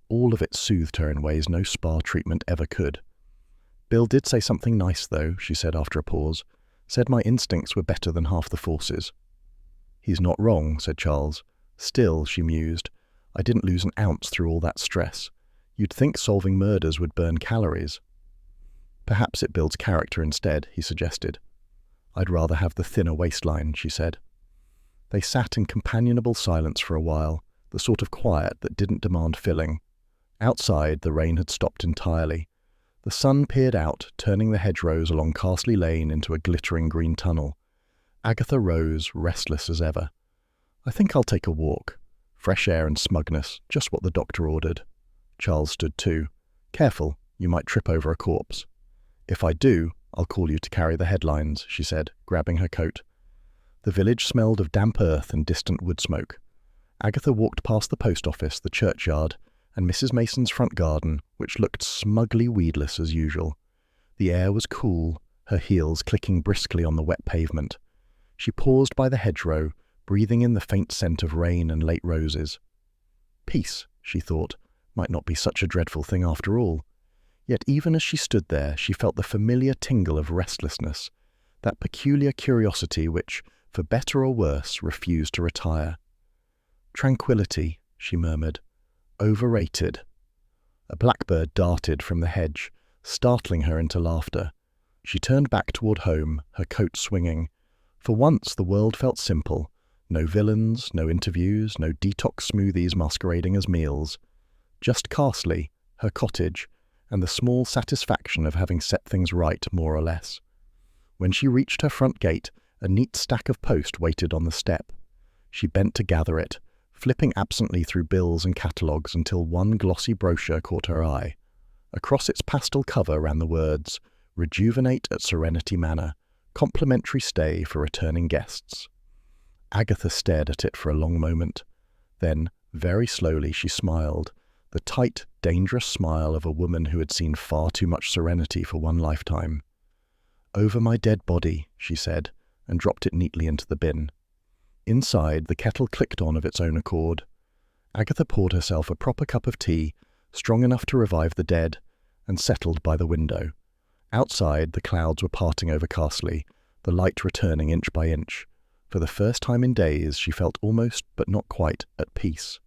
A: all of it soothed her in ways no spa treatment ever could. "Bill did say something nice, though," she said after a pause. "Said my instincts were better than half the forces." "He's not wrong," said Charles. "Still," she mused, "I didn't lose an ounce through all that stress. You'd think solving murders would burn calories." "Perhaps it builds character instead," he suggested. "I'd rather have the thinner waistline," she said. They sat in companionable silence for a while, the sort of quiet that didn't demand filling. Outside, the rain had stopped entirely. The sun peered out, turning the hedgerows along Carsley Lane into a glittering green tunnel. Agatha rose, restless as ever. "I think I'll take a walk. Fresh air and smugness, just what the doctor ordered." Charles stood too. "Careful, You might trip over a corpse. If I do, I'll call you to carry the headlines, she said, grabbing her coat. The village smelled of damp earth and distant wood smoke. Agatha walked past the post office, the churchyard, and Mrs. Mason's front garden, which looked smugly weedless as usual. The air was cool, her heels clicking briskly on the wet pavement. She paused by the hedgerow, breathing in the faint scent of rain and late roses. Peace, she thought, might not be such a dreadful thing after all. Yet even as she stood there, she felt the familiar tingle of restlessness, that peculiar curiosity which, for better or worse, refused to retire. Tranquility, she murmured. Overrated. A blackbird darted from the hedge, startling her into laughter. She turned back toward home, her coat swinging. For once the world felt simple. No villains, no interviews, no detox smoothies masquerading as meals. Just Carsley, her cottage, and the small satisfaction of having set things right more or less. When she reached her front gate, a neat stack of post waited on the step. She bent to gather it, flipping absently through bills and catalogues until one glossy brochure caught her eye. Across its pastel cover ran the words, "Rejuvenate at Serenity Manor, complimentary stay for returning guests." Agatha stared at it for a long moment. Then, very slowly, she smiled, the tight, dangerous smile of a woman who had seen far too much serenity for one lifetime. "Over my dead body," she said, and dropped it neatly into the bin. Inside, the kettle clicked on of its own accord. Agatha poured herself a proper cup of tea, strong enough to revive the dead, and settled by the window. Outside, the clouds were parting over Carsley, the light returning inch by inch. For the first time in days, she felt almost, but not quite, at peace.